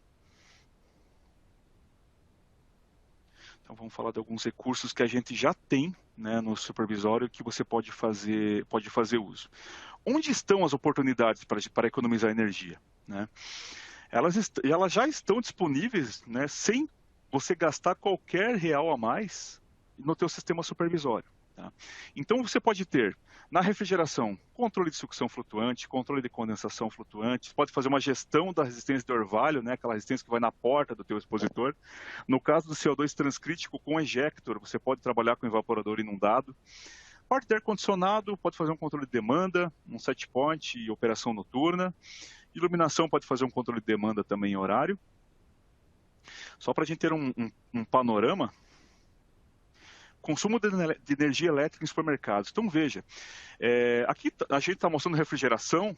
Speaker 2: Então, vamos falar de alguns recursos que a gente já tem, né, no supervisório que você pode fazer uso. Onde estão as oportunidades para economizar energia? Né? Elas já estão disponíveis, né, sem você gastar qualquer real a mais no teu sistema supervisório. Tá? Então você pode ter na refrigeração controle de sucção flutuante, controle de condensação flutuante, você pode fazer uma gestão da resistência de orvalho, né, aquela resistência que vai na porta do teu expositor. No caso do CO2 transcrítico com ejector, você pode trabalhar com evaporador inundado. Parte de ar-condicionado, pode fazer um controle de demanda, um set point e operação noturna. Iluminação pode fazer um controle de demanda também em horário. Só para a gente ter um panorama, consumo de energia elétrica em supermercados. Então veja, aqui a gente está mostrando refrigeração,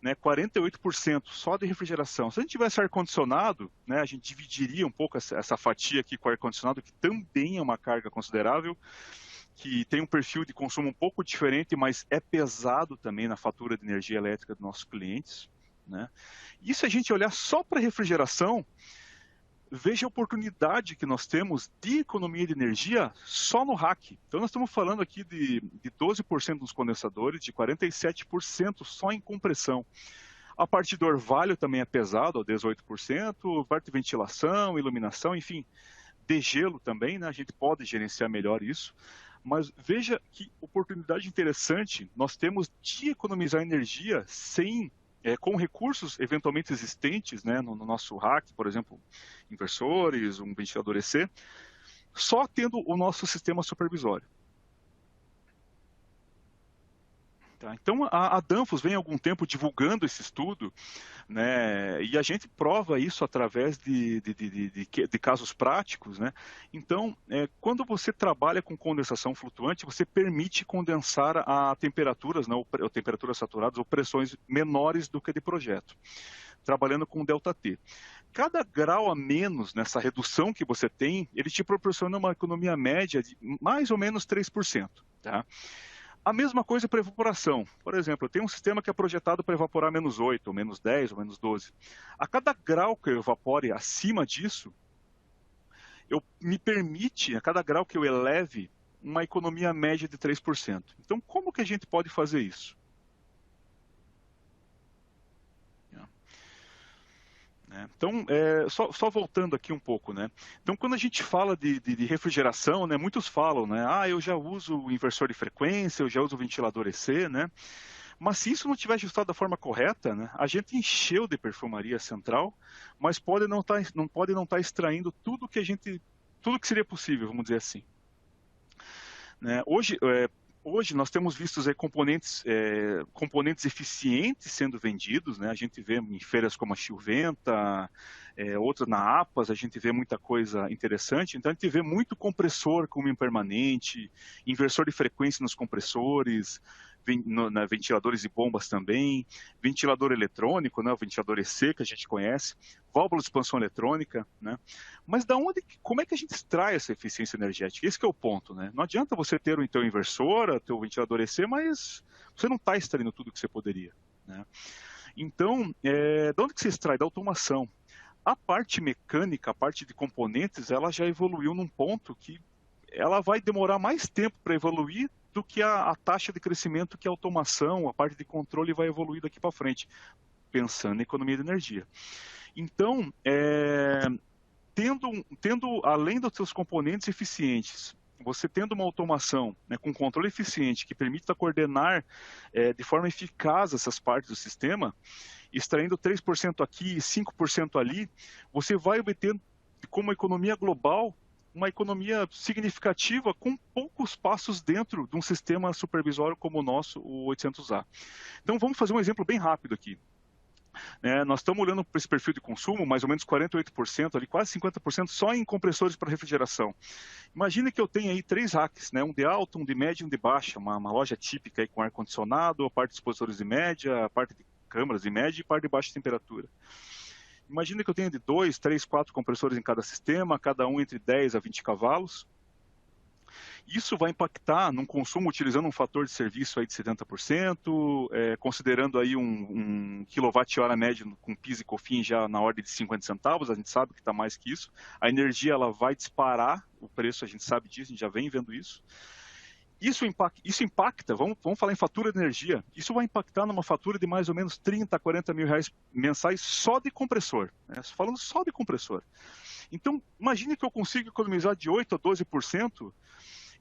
Speaker 2: né, 48% só de refrigeração. Se a gente tivesse ar-condicionado, né, a gente dividiria um pouco essa fatia aqui com ar-condicionado, que também é uma carga considerável, que tem um perfil de consumo um pouco diferente, mas é pesado também na fatura de energia elétrica dos nossos clientes. Né? E se a gente olhar só para refrigeração, veja a oportunidade que nós temos de economia de energia só no rack. Então nós estamos falando aqui de 12% nos condensadores, de 47% só em compressão. A parte do orvalho também é pesado, 18%, parte de ventilação, iluminação, enfim, degelo também, né? A gente pode gerenciar melhor isso. Mas veja que oportunidade interessante nós temos de economizar energia com recursos eventualmente existentes, né, no nosso rack, por exemplo, inversores, um ventilador EC, só tendo o nosso sistema supervisório. Tá? Então, a Danfoss vem há algum tempo divulgando esse estudo, né, e a gente prova isso através de casos práticos. Né? Então, quando você trabalha com condensação flutuante, você permite condensar a temperaturas, né, ou temperaturas saturadas ou pressões menores do que de projeto, trabalhando com ΔT. Cada grau a menos nessa redução que você tem, ele te proporciona uma economia média de mais ou menos 3%. Tá? A mesma coisa para evaporação. Por exemplo, eu tenho um sistema que é projetado para evaporar menos 8, ou menos 10, ou menos 12. A cada grau que eu evapore acima disso, me permite, a cada grau que eu eleve, uma economia média de 3%. Então, como que a gente pode fazer isso? né? Então, só voltando aqui um pouco, né? Então, quando a gente fala de refrigeração, né, muitos falam, né? Ah, eu já uso inversor de frequência, eu já uso ventilador EC, né? Mas se isso não estiver ajustado da forma correta, né, a gente encheu de perfumaria central, mas não pode não estar extraindo tudo que seria possível, vamos dizer assim. Né? Hoje nós temos visto componentes eficientes sendo vendidos, né? A gente vê em feiras como a Chilventa, outras na APAS, a gente vê muita coisa interessante. Então a gente vê muito compressor como impermanente, inversor de frequência nos compressores, ventiladores e bombas também, ventilador eletrônico, né? O ventilador EC que a gente conhece, válvula de expansão eletrônica, né? Mas como é que a gente extrai essa eficiência energética? Esse que é o ponto, né? Não adianta você ter o teu inversor, o teu ventilador EC, mas você não está extraindo tudo que você poderia, né? Então, de onde que se extrai? Da automação. A parte mecânica, a parte de componentes, ela já evoluiu num ponto que ela vai demorar mais tempo para evoluir do que a taxa de crescimento que a automação, a parte de controle vai evoluir daqui para frente, pensando em economia de energia. Então, tendo além dos seus componentes eficientes, você tendo uma automação, né, com controle eficiente que permita coordenar de forma eficaz essas partes do sistema, extraindo 3% aqui e 5% ali, você vai obter como economia global uma economia significativa com poucos passos dentro de um sistema supervisório como o nosso, o 800A. Então vamos fazer um exemplo bem rápido aqui. Nós estamos olhando para esse perfil de consumo, mais ou menos 48%, ali, quase 50% só em compressores para refrigeração. Imagine que eu tenho aí 3 racks, né? Um de alta, um de média e um de baixa, uma loja típica aí com ar-condicionado, a parte de expositores de média, a parte de câmaras de média e parte de baixa temperatura. Imagina que eu tenho de 2, 3, 4 compressores em cada sistema, cada um entre 10 a 20 cavalos. Isso vai impactar num consumo utilizando um fator de serviço aí de 70%, considerando aí um quilowatt-hora médio com PIS e COFINS já na ordem de 50 centavos, a gente sabe que está mais que isso. A energia ela vai disparar, o preço a gente sabe disso, a gente já vem vendo isso. Isso impacta, vamos falar em fatura de energia, isso vai impactar numa fatura de mais ou menos 30 a 40 mil reais mensais só de compressor, né? Falando só de compressor. Então, imagine que eu consigo economizar de 8 a 12%,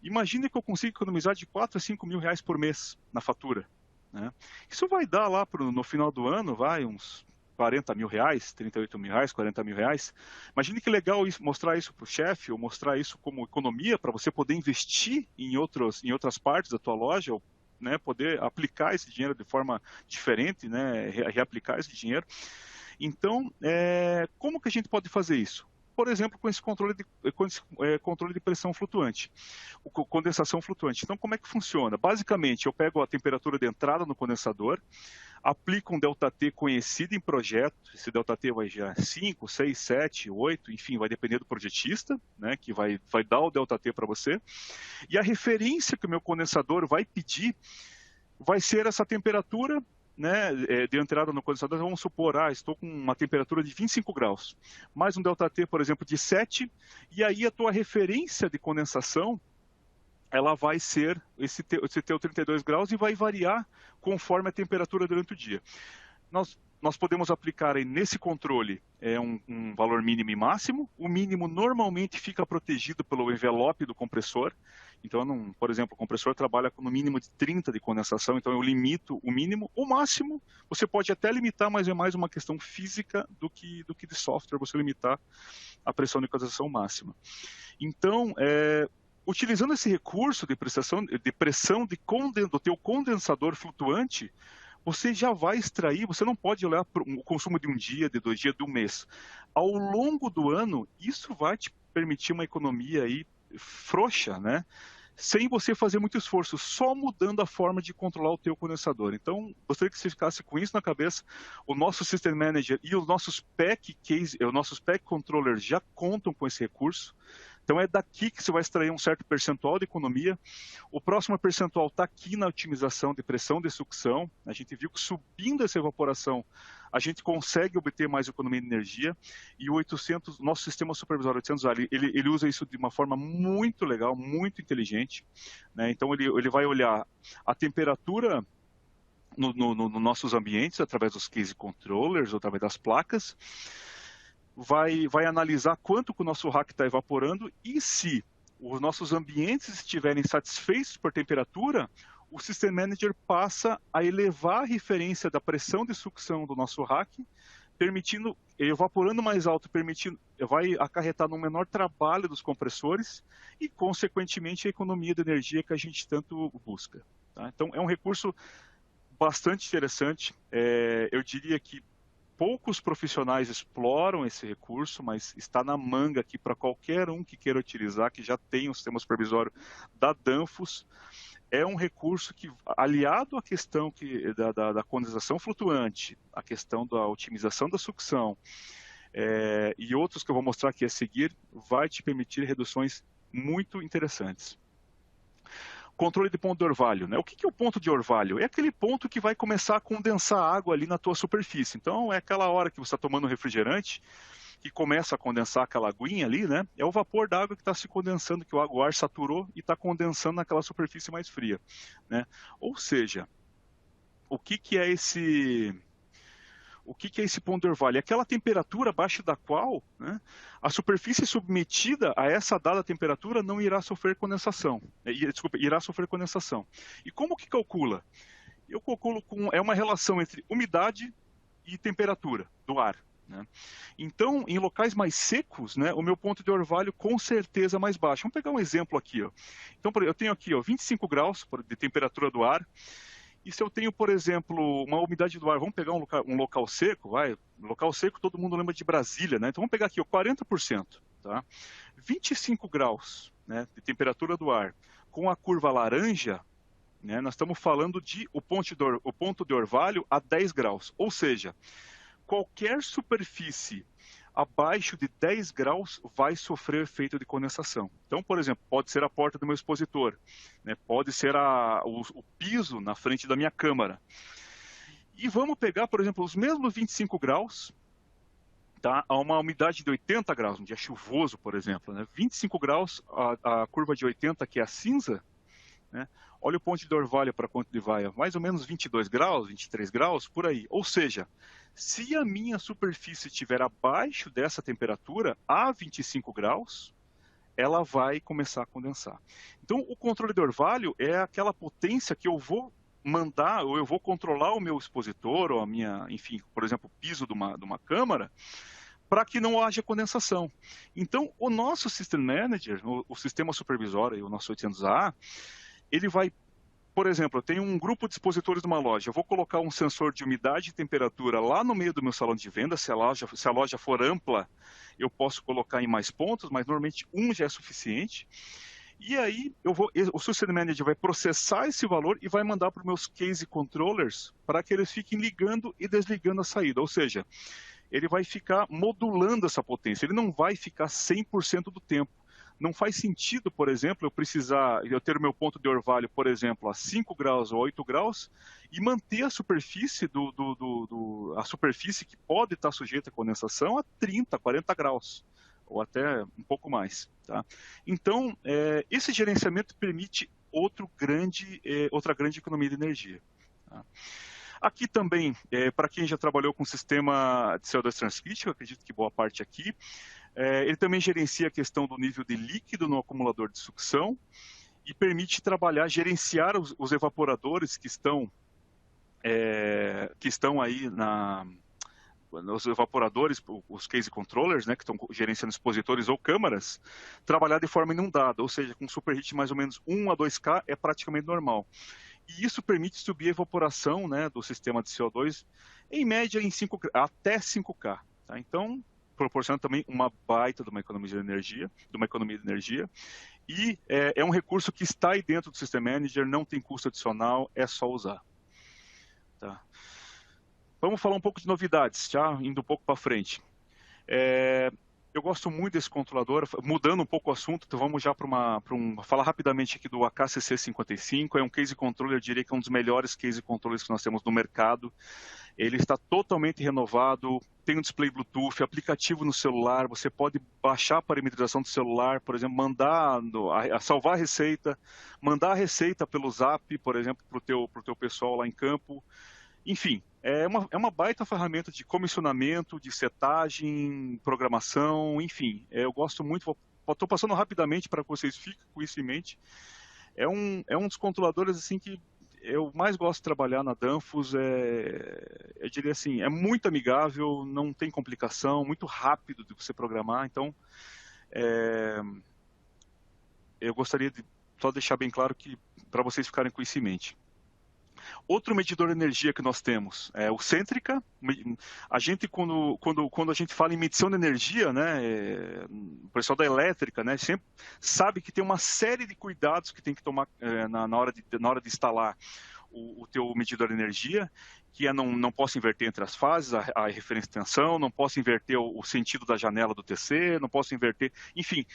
Speaker 2: imagine que eu consigo economizar de 4 a 5 mil reais por mês na fatura, né? Isso vai dar lá no final do ano, uns 40 mil reais, 38 mil reais, 40 mil reais. Imagine que legal mostrar isso para o chefe, ou mostrar isso como economia, para você poder investir em outras partes da tua loja, ou, né, poder aplicar esse dinheiro de forma diferente, né, reaplicar esse dinheiro. Então, como que a gente pode fazer isso? Por exemplo, com esse controle de pressão flutuante, condensação flutuante. Então, como é que funciona? Basicamente, eu pego a temperatura de entrada no condensador, aplico um ΔT conhecido em projeto, esse ΔT vai já 5, 6, 7, 8, enfim, vai depender do projetista, né, que vai dar o ΔT para você, e a referência que o meu condensador vai pedir vai ser essa temperatura, né, de entrada no condensador. Vamos supor, estou com uma temperatura de 25 graus, mais um ΔT, por exemplo, de 7, e aí a tua referência de condensação ela vai ser esse teu 32 graus e vai variar conforme a temperatura durante o dia. Nós podemos aplicar aí nesse controle um valor mínimo e máximo. O mínimo normalmente fica protegido pelo envelope do compressor. Então, por exemplo, o compressor trabalha com no mínimo de 30 de condensação, então eu limito o mínimo. O máximo, você pode até limitar, mas é mais uma questão física do que de software, você limitar a pressão de condensação máxima. Então, utilizando esse recurso de pressão do teu condensador flutuante, você já vai extrair, você não pode olhar para o consumo de um dia, de 2 dias, de um mês. Ao longo do ano, isso vai te permitir uma economia aí frouxa, né? Sem você fazer muito esforço, só mudando a forma de controlar o teu condensador. Então, gostaria que você ficasse com isso na cabeça. O nosso System Manager e os nossos PEC Controllers já contam com esse recurso. Então é daqui que você vai extrair um certo percentual de economia. O próximo percentual está aqui na otimização de pressão de sucção. A gente viu que subindo essa evaporação, a gente consegue obter mais economia de energia. E o 800, nosso sistema supervisório 800A, ele usa isso de uma forma muito legal, muito inteligente, né? Então ele vai olhar a temperatura nos nossos ambientes, através dos case controllers, ou através das placas. vai analisar quanto que o nosso rack está evaporando e se os nossos ambientes estiverem satisfeitos por temperatura, o System Manager passa a elevar a referência da pressão de sucção do nosso rack, permitindo, evaporando mais alto, vai acarretar no menor trabalho dos compressores e, consequentemente, a economia de energia que a gente tanto busca. Tá? Então, é um recurso bastante interessante. Eu diria que poucos profissionais exploram esse recurso, mas está na manga aqui para qualquer um que queira utilizar, que já tem um sistema supervisório da Danfoss. É um recurso que, aliado à questão da condensação flutuante, a questão da otimização da sucção e outros que eu vou mostrar aqui a seguir, vai te permitir reduções muito interessantes. Controle de ponto de orvalho. Né? O que é o ponto de orvalho? É aquele ponto que vai começar a condensar água ali na tua superfície. Então, é aquela hora que você está tomando um refrigerante, que começa a condensar aquela aguinha ali, né? É o vapor da água que está se condensando, que o ar saturou e está condensando naquela superfície mais fria, né? Ou seja, o que é esse ponto de orvalho? É aquela temperatura abaixo da qual, né, a superfície submetida a essa dada temperatura não irá sofrer condensação. Irá sofrer condensação. E como que calcula? Eu calculo é uma relação entre umidade e temperatura do ar. Né? Então, em locais mais secos, né, o meu ponto de orvalho com certeza é mais baixo. Vamos pegar um exemplo aqui. Ó. Então, eu tenho aqui 25 graus de temperatura do ar. E se eu tenho, por exemplo, uma umidade do ar, vamos pegar um local seco, local seco todo mundo lembra de Brasília, né? Então vamos pegar aqui 40%, tá? 25 graus, né, de temperatura do ar com a curva laranja, né, nós estamos falando de o ponto de orvalho a 10 graus, ou seja, qualquer superfície abaixo de 10 graus vai sofrer efeito de condensação. Então, por exemplo, pode ser a porta do meu expositor, né? Pode ser o piso na frente da minha câmara. E vamos pegar, por exemplo, os mesmos 25 graus, tá? A uma umidade de 80 graus, um dia chuvoso, por exemplo. Né? 25 graus, a curva de 80, que é a cinza, né? Olha o ponto de orvalho para quanto ele vai, mais ou menos 22 graus, 23 graus, por aí. Ou seja, se a minha superfície estiver abaixo dessa temperatura, a 25 graus, ela vai começar a condensar. Então, o controle de orvalho é aquela potência que eu vou mandar, ou eu vou controlar o meu expositor, ou a minha, enfim, por exemplo, o piso de uma câmara, para que não haja condensação. Então, o nosso System Manager, o sistema supervisório, o nosso 800A, ele vai, por exemplo, eu tenho um grupo de expositores de uma loja, eu vou colocar um sensor de umidade e temperatura lá no meio do meu salão de venda, se a loja for ampla, eu posso colocar em mais pontos, mas normalmente um já é suficiente. E aí o System Manager vai processar esse valor e vai mandar para os meus case controllers para que eles fiquem ligando e desligando a saída, ou seja, ele vai ficar modulando essa potência, ele não vai ficar 100% do tempo. Não faz sentido, por exemplo, eu ter o meu ponto de orvalho, por exemplo, a 5 graus ou 8 graus e manter a superfície a superfície que pode estar sujeita à condensação a 30, 40 graus, ou até um pouco mais. Tá? Então, esse gerenciamento permite outra grande economia de energia. Tá? Aqui também, para quem já trabalhou com sistema de CO2 transcript, eu acredito que boa parte aqui, ele também gerencia a questão do nível de líquido no acumulador de sucção e permite gerenciar os evaporadores que estão aí os evaporadores, os case controllers, né, que estão gerenciando expositores ou câmaras, trabalhar de forma inundada, ou seja, com superheat mais ou menos 1 a 2K é praticamente normal. E isso permite subir a evaporação, né, do sistema de CO2 em média até 5K. Tá? Então, proporciona também uma baita de uma economia de energia, e é um recurso que está aí dentro do System Manager, não tem custo adicional, é só usar. Tá? Vamos falar um pouco de novidades, já indo um pouco para frente. Eu gosto muito desse controlador, mudando um pouco o assunto, então vamos já falar rapidamente aqui do AKCC55, é um case controller, eu diria que é um dos melhores case controllers que nós temos no mercado. Ele está totalmente renovado, tem um display Bluetooth, aplicativo no celular, você pode baixar a parametrização do celular, por exemplo, salvar a receita, mandar a receita pelo Zap, por exemplo, para o teu pessoal lá em campo. Enfim, é uma baita ferramenta de comissionamento, de setagem, programação, enfim. Eu gosto muito, estou passando rapidamente para que vocês fiquem com isso em mente. É um dos controladores assim que eu mais gosto de trabalhar na Danfoss. Eu diria assim, é muito amigável, não tem complicação, muito rápido de você programar. Então, eu gostaria de só deixar bem claro que para vocês ficarem com isso em mente. Outro medidor de energia que nós temos é o Centrica. A gente, quando a gente fala em medição de energia, né, o pessoal da elétrica, né, sempre sabe que tem uma série de cuidados que tem que tomar na hora de instalar o teu medidor de energia, que não posso inverter entre as fases, a referência de tensão, não posso inverter o sentido da janela do TC, não posso inverter, enfim.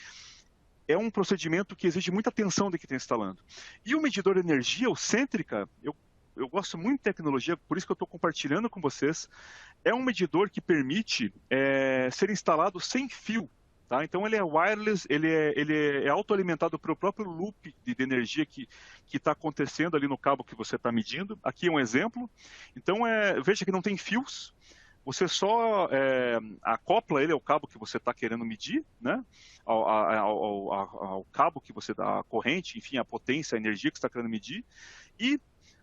Speaker 2: É um procedimento que exige muita atenção de quem está instalando. E o medidor de energia, o Centrica, eu gosto muito de tecnologia, por isso que eu estou compartilhando com vocês. É um medidor que permite ser instalado sem fio. Tá? Então ele é wireless, ele é autoalimentado pelo próprio loop de energia que está acontecendo ali no cabo que você está medindo. Aqui é um exemplo. Então veja que não tem fios. Você só acopla ele ao cabo que você está querendo medir, né? Ao cabo que você dá a corrente, enfim, a potência, a energia que você está querendo medir, e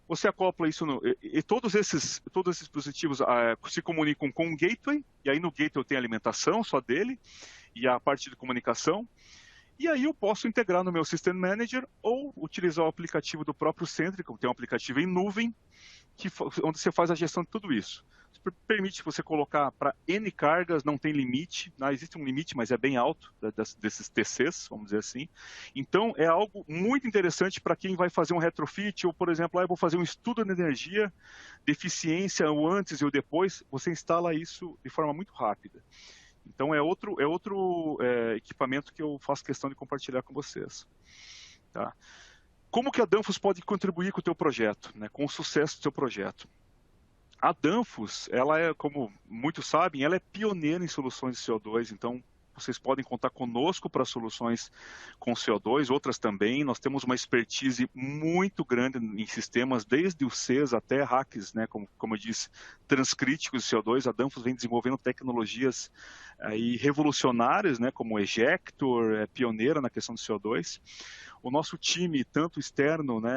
Speaker 2: você acopla isso e todos esses dispositivos se comunicam com um gateway, e aí no gateway eu tenho a alimentação só dele, e a parte de comunicação, e aí eu posso integrar no meu System Manager ou utilizar o aplicativo do próprio Centrica, tem um aplicativo em nuvem, onde você faz a gestão de tudo isso. Permite você colocar para N cargas, não tem limite, não existe um limite, mas é bem alto desses TCs, vamos dizer assim. Então, é algo muito interessante para quem vai fazer um retrofit, ou, por exemplo, eu vou fazer um estudo de energia, de eficiência, o antes e o depois, você instala isso de forma muito rápida. Então, é outro equipamento que eu faço questão de compartilhar com vocês. Tá? Como que a Danfoss pode contribuir com o teu projeto, né, com o sucesso do teu projeto? A Danfoss, ela é, como muitos sabem, ela é pioneira em soluções de CO2, então vocês podem contar conosco para soluções com CO2, outras também. Nós temos uma expertise muito grande em sistemas, desde o CES até hacks, né, como eu disse, transcríticos de CO2. A Danfoss vem desenvolvendo tecnologias aí revolucionárias, né, como o Ejector, é pioneira na questão do CO2. O nosso time, tanto externo, né,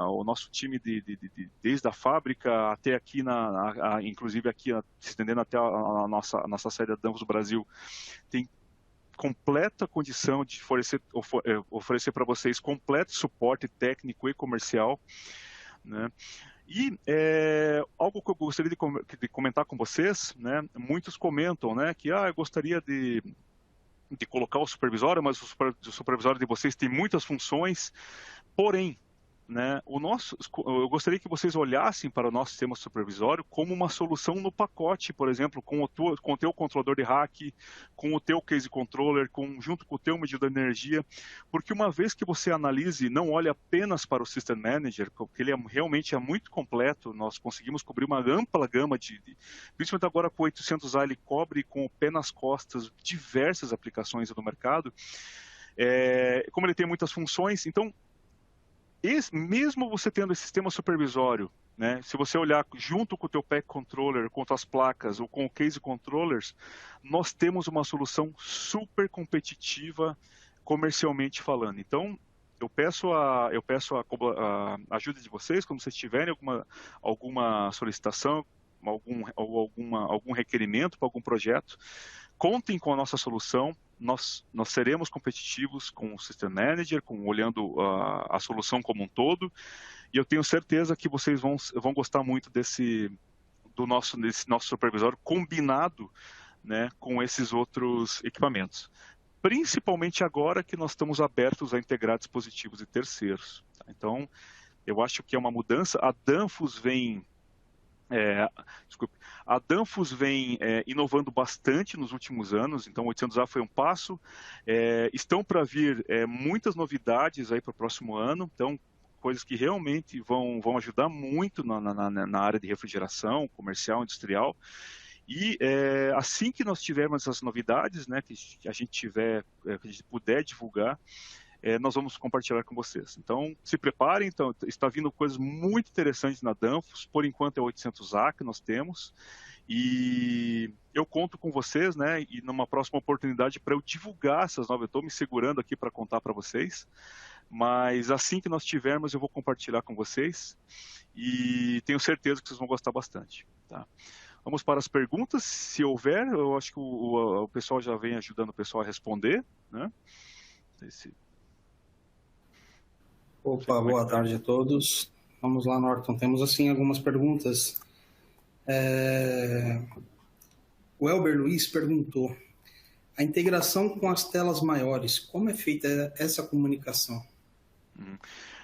Speaker 2: o nosso time desde a fábrica até aqui, inclusive aqui, se estendendo até a nossa sede da Danfoss do Brasil, tem completa condição de oferecer para vocês completo suporte técnico e comercial, né? E algo que eu gostaria de comentar com vocês, né? Muitos comentam, né, que eu gostaria de colocar o supervisório, mas o supervisório de vocês tem muitas funções, porém, né, eu gostaria que vocês olhassem para o nosso sistema supervisório como uma solução no pacote, por exemplo, com o teu controlador de rack, com o teu case controller, junto com o teu medidor de energia, porque uma vez que você analise, não olhe apenas para o System Manager, porque ele realmente é muito completo, nós conseguimos cobrir uma ampla gama principalmente agora com o 800A, ele cobre com o pé nas costas diversas aplicações do mercado, como ele tem muitas funções, então mesmo você tendo esse sistema supervisório, né, se você olhar junto com o teu pack controller, com as placas ou com o case controllers, nós temos uma solução super competitiva comercialmente falando. Então, eu peço a ajuda de vocês, quando vocês tiverem alguma solicitação, algum requerimento para algum projeto, contem com a nossa solução. Nós seremos competitivos com o System Manager, olhando a solução como um todo, e eu tenho certeza que vocês vão gostar muito desse nosso supervisório combinado, né, com esses outros equipamentos. Principalmente agora que nós estamos abertos a integrar dispositivos de terceiros. Tá? Então, eu acho que é uma mudança. A Danfoss vem inovando bastante nos últimos anos, então o 800A foi um passo. Estão para vir muitas novidades aí para o próximo ano, então coisas que realmente vão ajudar muito na área de refrigeração, comercial, industrial. E assim que nós tivermos essas novidades, né, que a gente puder divulgar, nós vamos compartilhar com vocês. Então, se preparem, então, está vindo coisas muito interessantes na Danfoss, por enquanto é 800A que nós temos, e eu conto com vocês, né, e numa próxima oportunidade para eu divulgar essas novas, eu estou me segurando aqui para contar para vocês, mas assim que nós tivermos eu vou compartilhar com vocês, e tenho certeza que vocês vão gostar bastante, tá? Vamos para as perguntas, se houver, eu acho que o pessoal já vem ajudando o pessoal a responder, né?
Speaker 3: Opa, boa tarde a todos. Vamos lá, Norton. Temos, assim, algumas perguntas. O Elber Luiz perguntou: a integração com as telas maiores, como é feita essa comunicação?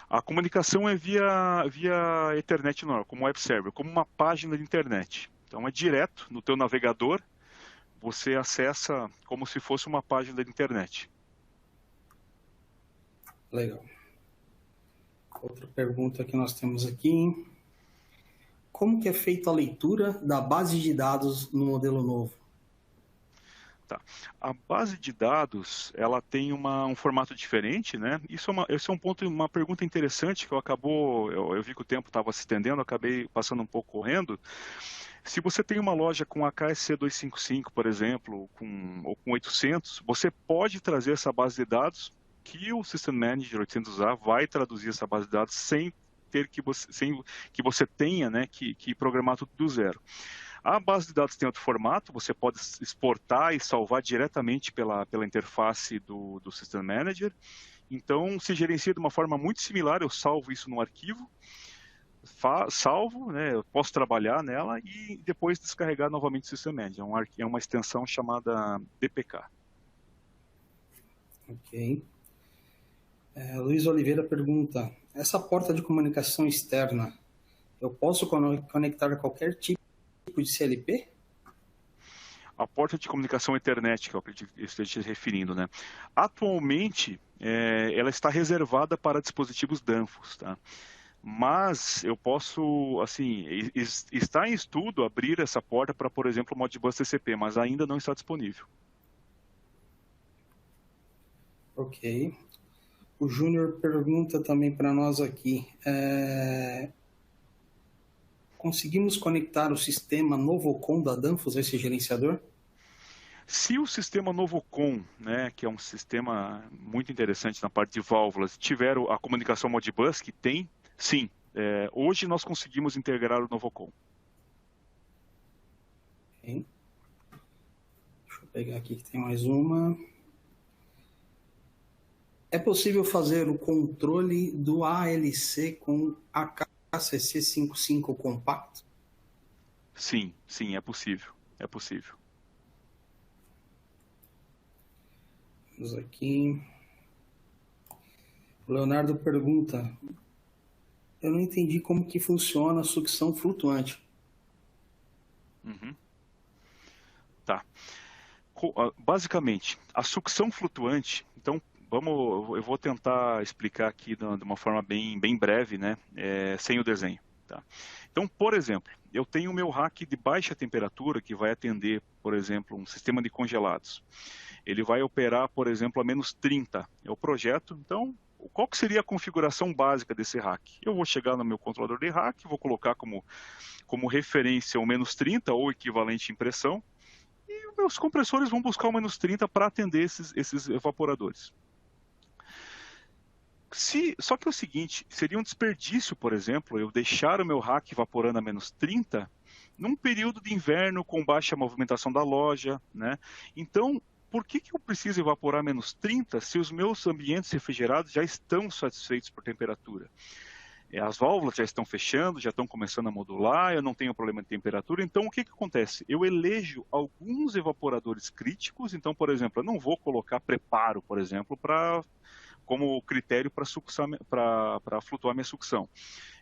Speaker 2: A comunicação é via Ethernet normal, como web server, como uma página de internet. Então é direto no teu navegador, você acessa como se fosse uma página de internet.
Speaker 3: Legal. Outra pergunta que nós temos aqui: como que é feita a leitura da base de dados no modelo novo?
Speaker 2: Tá. A base de dados, ela tem um formato diferente, né? Esse é um ponto, uma pergunta interessante que eu vi que o tempo estava se estendendo, acabei passando um pouco correndo. Se você tem uma loja com AKSC 255, por exemplo, ou com 800, você pode trazer essa base de dados que o System Manager 800A vai traduzir essa base de dados sem que você tenha, né, que programar tudo do zero. A base de dados tem outro formato, você pode exportar e salvar diretamente pela interface do System Manager. Então, se gerencia de uma forma muito similar, eu salvo isso no arquivo, salvo, né, eu posso trabalhar nela e depois descarregar novamente o System Manager. É uma extensão chamada DPK.
Speaker 3: Ok. Luiz Oliveira pergunta: essa porta de comunicação externa, eu posso conectar a qualquer tipo de CLP?
Speaker 2: A porta de comunicação Ethernet, que eu acredito que esteja se referindo, né? Atualmente, ela está reservada para dispositivos Danfoss, tá? Mas eu posso, assim, está em estudo abrir essa porta para, por exemplo, o Modbus TCP, mas ainda não está disponível.
Speaker 3: Ok. O Júnior pergunta também para nós aqui: conseguimos conectar o sistema Novocom da Danfoss a esse gerenciador?
Speaker 2: Se o sistema Novocom, né, que é um sistema muito interessante na parte de válvulas, tiver a comunicação Modbus, que tem, sim. Hoje nós conseguimos integrar o Novocom.
Speaker 3: Okay. Deixa eu pegar aqui que tem mais uma. É possível fazer o controle do ALC com AKCC 55 compacto?
Speaker 2: Sim, é possível. É possível.
Speaker 3: Vamos aqui. O Leonardo pergunta: eu não entendi como que funciona a sucção flutuante.
Speaker 2: Tá. Basicamente, a sucção flutuante, então, eu vou tentar explicar aqui de uma forma bem breve, né, sem o desenho. Tá? Então, por exemplo, eu tenho o meu rack de baixa temperatura que vai atender, por exemplo, um sistema de congelados. Ele vai operar, por exemplo, a menos 30. É o projeto. Então, qual que seria a configuração básica desse rack? Eu vou chegar no meu controlador de rack, vou colocar como referência o menos 30 ou equivalente impressão, e os meus compressores vão buscar o menos 30 para atender esses evaporadores. Só que é o seguinte, seria um desperdício, por exemplo, eu deixar o meu rack evaporando a menos 30 num período de inverno com baixa movimentação da loja, né? Então, por que eu preciso evaporar menos 30 se os meus ambientes refrigerados já estão satisfeitos por temperatura? As válvulas já estão fechando, já estão começando a modular, eu não tenho problema de temperatura, então o que acontece? Eu elejo alguns evaporadores críticos, então, por exemplo, eu não vou colocar preparo, por exemplo, como critério para flutuar minha sucção.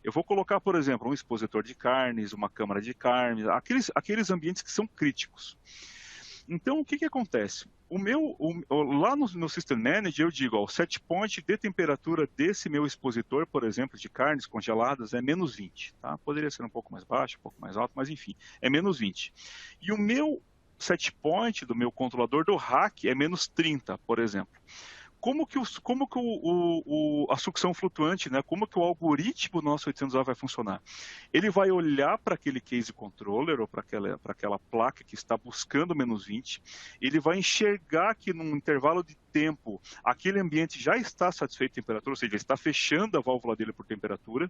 Speaker 2: Eu vou colocar, por exemplo, um expositor de carnes, uma câmara de carnes, aqueles ambientes que são críticos. Então, o que acontece? Lá no System Manager, eu digo, o set point de temperatura desse meu expositor, por exemplo, de carnes congeladas, é menos 20. Tá? Poderia ser um pouco mais baixo, um pouco mais alto, mas enfim, é menos 20. E o meu set point do meu controlador do rack é menos 30, por exemplo. a sucção flutuante, né? Como que o algoritmo do nosso 800A vai funcionar? Ele vai olhar para aquele case controller ou para aquela placa que está buscando menos 20, ele vai enxergar que num intervalo de tempo aquele ambiente já está satisfeito de temperatura, ou seja, ele está fechando a válvula dele por temperatura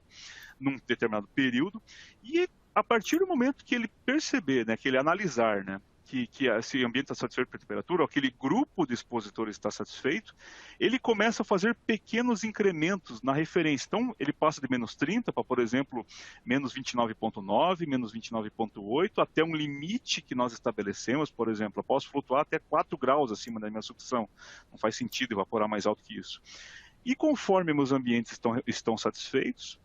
Speaker 2: num determinado período, e a partir do momento que ele perceber, né, que ele analisar, né, que esse ambiente está satisfeito por temperatura, ou aquele grupo de expositores está satisfeito, ele começa a fazer pequenos incrementos na referência. Então, ele passa de menos 30 para, por exemplo, menos 29,9, menos 29,8, até um limite que nós estabelecemos. Por exemplo, eu posso flutuar até 4 graus acima da minha sucção. Não faz sentido evaporar mais alto que isso. E conforme meus ambientes estão satisfeitos,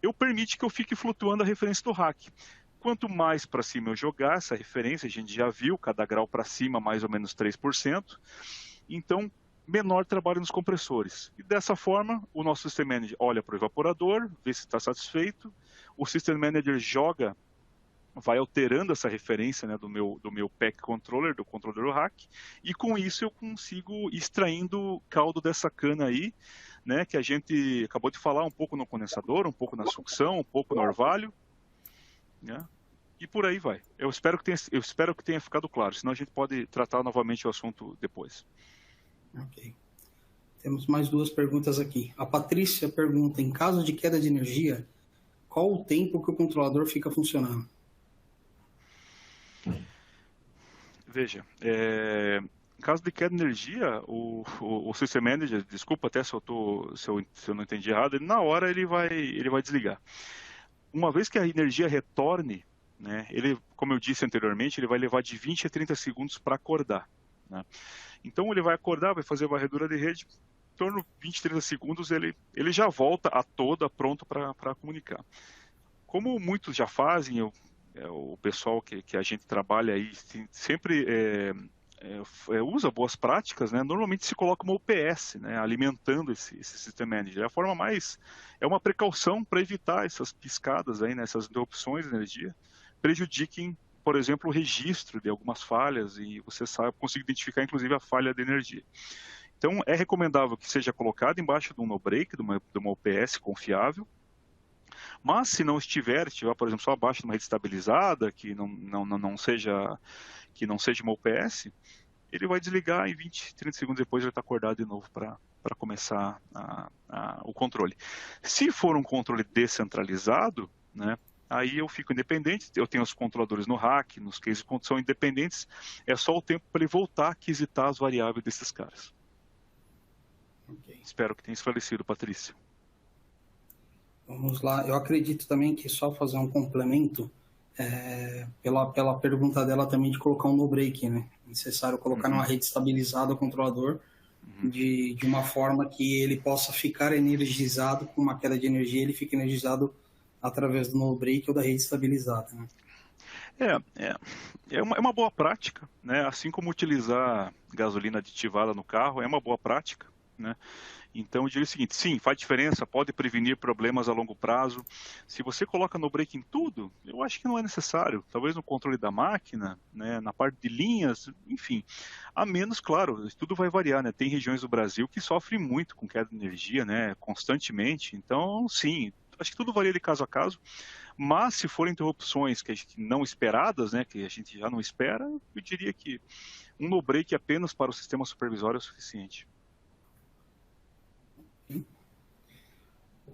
Speaker 2: eu permito que eu fique flutuando a referência do rack. Quanto mais para cima eu jogar essa referência, a gente já viu, cada grau para cima mais ou menos 3%, então menor trabalho nos compressores. E dessa forma, o nosso System Manager olha para o evaporador, vê se está satisfeito, o System Manager joga, vai alterando essa referência, né, do meu pack controller, do controller do rack, e com isso eu consigo ir extraindo caldo dessa cana aí, né, que a gente acabou de falar, um pouco no condensador, um pouco na sucção, um pouco no orvalho, né? E por aí vai. Eu espero que tenha ficado claro, senão a gente pode tratar novamente o assunto depois.
Speaker 3: Ok. Temos mais 2 perguntas aqui. A Patrícia pergunta, em caso de queda de energia, qual o tempo que o controlador fica funcionando?
Speaker 2: Veja, em caso de queda de energia, o System Manager, desculpa até se eu não entendi errado, na hora ele vai desligar. Uma vez que a energia retorne, né, ele, como eu disse anteriormente, ele vai levar de 20 a 30 segundos para acordar, né? Então ele vai acordar, vai fazer a varredura de rede, em torno de 20, 30 segundos ele já volta a toda pronto para comunicar. Como muitos já fazem, o pessoal que a gente trabalha aí sempre usa boas práticas, né? Normalmente se coloca uma UPS, né, alimentando esse System Manager. É uma precaução para evitar essas piscadas aí, né, essas interrupções de energia, prejudiquem, por exemplo, o registro de algumas falhas, e você consegue identificar inclusive a falha de energia. Então é recomendável que seja colocado embaixo de um no-break, de uma UPS confiável. Mas se não estiver, por exemplo, só abaixo de uma rede estabilizada, que não seja uma UPS, ele vai desligar e 20, 30 segundos depois ele está acordado de novo para começar o controle. Se for um controle descentralizado, né, aí eu fico independente, eu tenho os controladores no rack, nos cases que são independentes, é só o tempo para ele voltar a aquisitar as variáveis desses caras. Okay. Espero que tenha esclarecido, Patrícia.
Speaker 3: Vamos lá, eu acredito também que só fazer um complemento, pela pergunta dela também de colocar um no-break, né? É necessário colocar numa rede estabilizada o controlador de uma forma que ele possa ficar energizado com uma queda de energia, ele fica energizado através do no-break ou da rede estabilizada, né?
Speaker 2: É uma boa prática, né? Assim como utilizar gasolina aditivada no carro, é uma boa prática, né? Então eu diria o seguinte, sim, faz diferença, pode prevenir problemas a longo prazo. Se você coloca no break em tudo, eu acho que não é necessário. Talvez no controle da máquina, né, na parte de linhas, enfim. A menos, claro, tudo vai variar, né? Tem regiões do Brasil que sofrem muito com queda de energia, né, constantemente. Então, sim, acho que tudo varia de caso a caso. Mas se forem interrupções que não esperadas, né, que a gente já não espera, eu diria que um no break apenas para o sistema supervisório é o suficiente.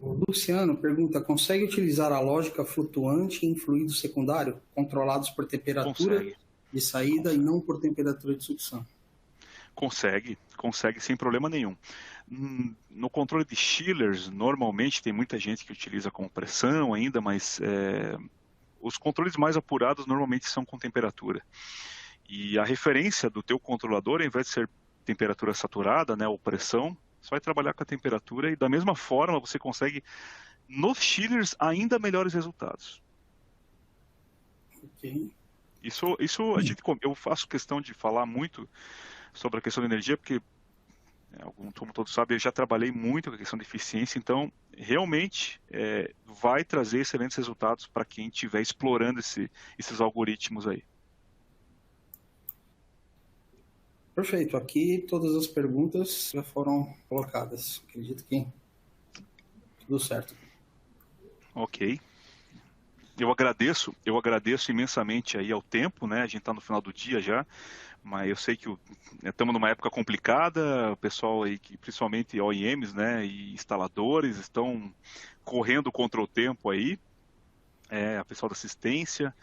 Speaker 3: O Luciano pergunta, consegue utilizar a lógica flutuante em fluido secundário, controlados por temperatura de saída e não por temperatura de sucção?
Speaker 2: Consegue sem problema nenhum. No controle de chillers, normalmente tem muita gente que utiliza compressão ainda, mas os controles mais apurados normalmente são com temperatura. E a referência do teu controlador, ao invés de ser temperatura saturada, né, ou pressão, você vai trabalhar com a temperatura e da mesma forma você consegue, nos chillers, ainda melhores resultados.
Speaker 3: Okay.
Speaker 2: Isso eu faço questão de falar muito sobre a questão da energia, porque, como todos sabem, eu já trabalhei muito com a questão de eficiência, então realmente vai trazer excelentes resultados para quem estiver explorando esses algoritmos aí.
Speaker 3: Perfeito. Aqui todas as perguntas já foram colocadas. Acredito que tudo certo.
Speaker 2: Ok. Eu agradeço imensamente aí ao tempo, né? A gente está no final do dia já, mas eu sei que estamos numa época complicada, o pessoal aí, principalmente OEMs, né, e instaladores, estão correndo contra o tempo aí, a pessoal da assistência,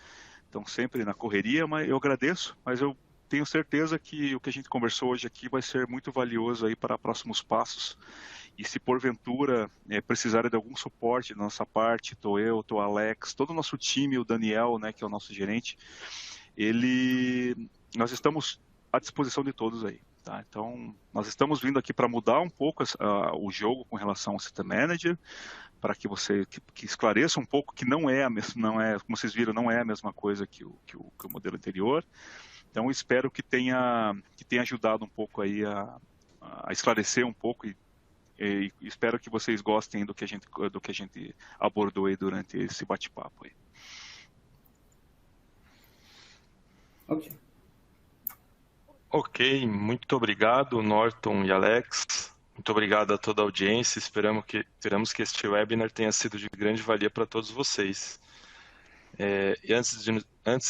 Speaker 2: estão sempre na correria, mas eu agradeço, mas eu tenho certeza que o que a gente conversou hoje aqui vai ser muito valioso aí para próximos passos. E se porventura precisarem de algum suporte da nossa parte, tô eu, tô o Alex, todo o nosso time, o Daniel, né, que é o nosso gerente, nós estamos à disposição de todos aí. Tá? Então, nós estamos vindo aqui para mudar um pouco o jogo com relação ao System Manager, para que você que esclareça um pouco que não é, como vocês viram, não é a mesma coisa que o modelo anterior. Então, espero que tenha ajudado um pouco aí a esclarecer um pouco e espero que vocês gostem do que a gente abordou aí durante esse bate-papo aí.
Speaker 3: Ok.
Speaker 1: Ok, muito obrigado, Norton e Alex. Muito obrigado a toda a audiência. Esperamos que este webinar tenha sido de grande valia para todos vocês. E antes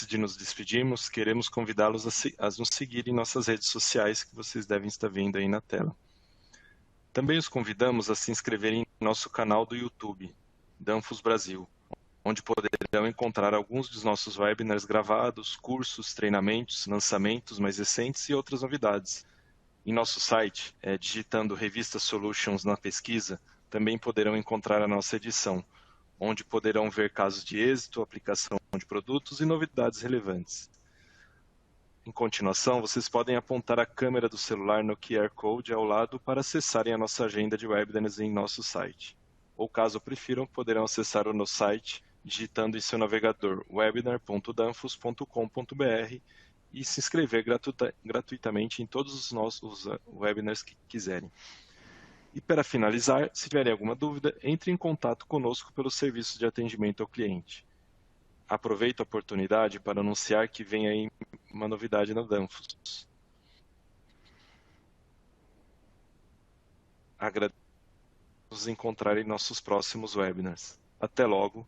Speaker 1: de nos despedirmos, queremos convidá-los a nos seguir em nossas redes sociais, que vocês devem estar vendo aí na tela. Também os convidamos a se inscreverem em nosso canal do YouTube, Danfoss Brasil, onde poderão encontrar alguns dos nossos webinars gravados, cursos, treinamentos, lançamentos mais recentes e outras novidades. Em nosso site, digitando Revista Solutions na pesquisa, também poderão encontrar a nossa edição, onde poderão ver casos de êxito, aplicação de produtos e novidades relevantes. Em continuação, vocês podem apontar a câmera do celular no QR Code ao lado para acessarem a nossa agenda de webinars em nosso site. Ou, caso prefiram, poderão acessar o nosso site digitando em seu navegador webinar.danfoss.com.br e se inscrever gratuitamente em todos os nossos webinars que quiserem. E para finalizar, se tiverem alguma dúvida, entre em contato conosco pelo serviço de atendimento ao cliente. Aproveito a oportunidade para anunciar que vem aí uma novidade na Danfoss. Agradeço por nos encontrar em nossos próximos webinars. Até logo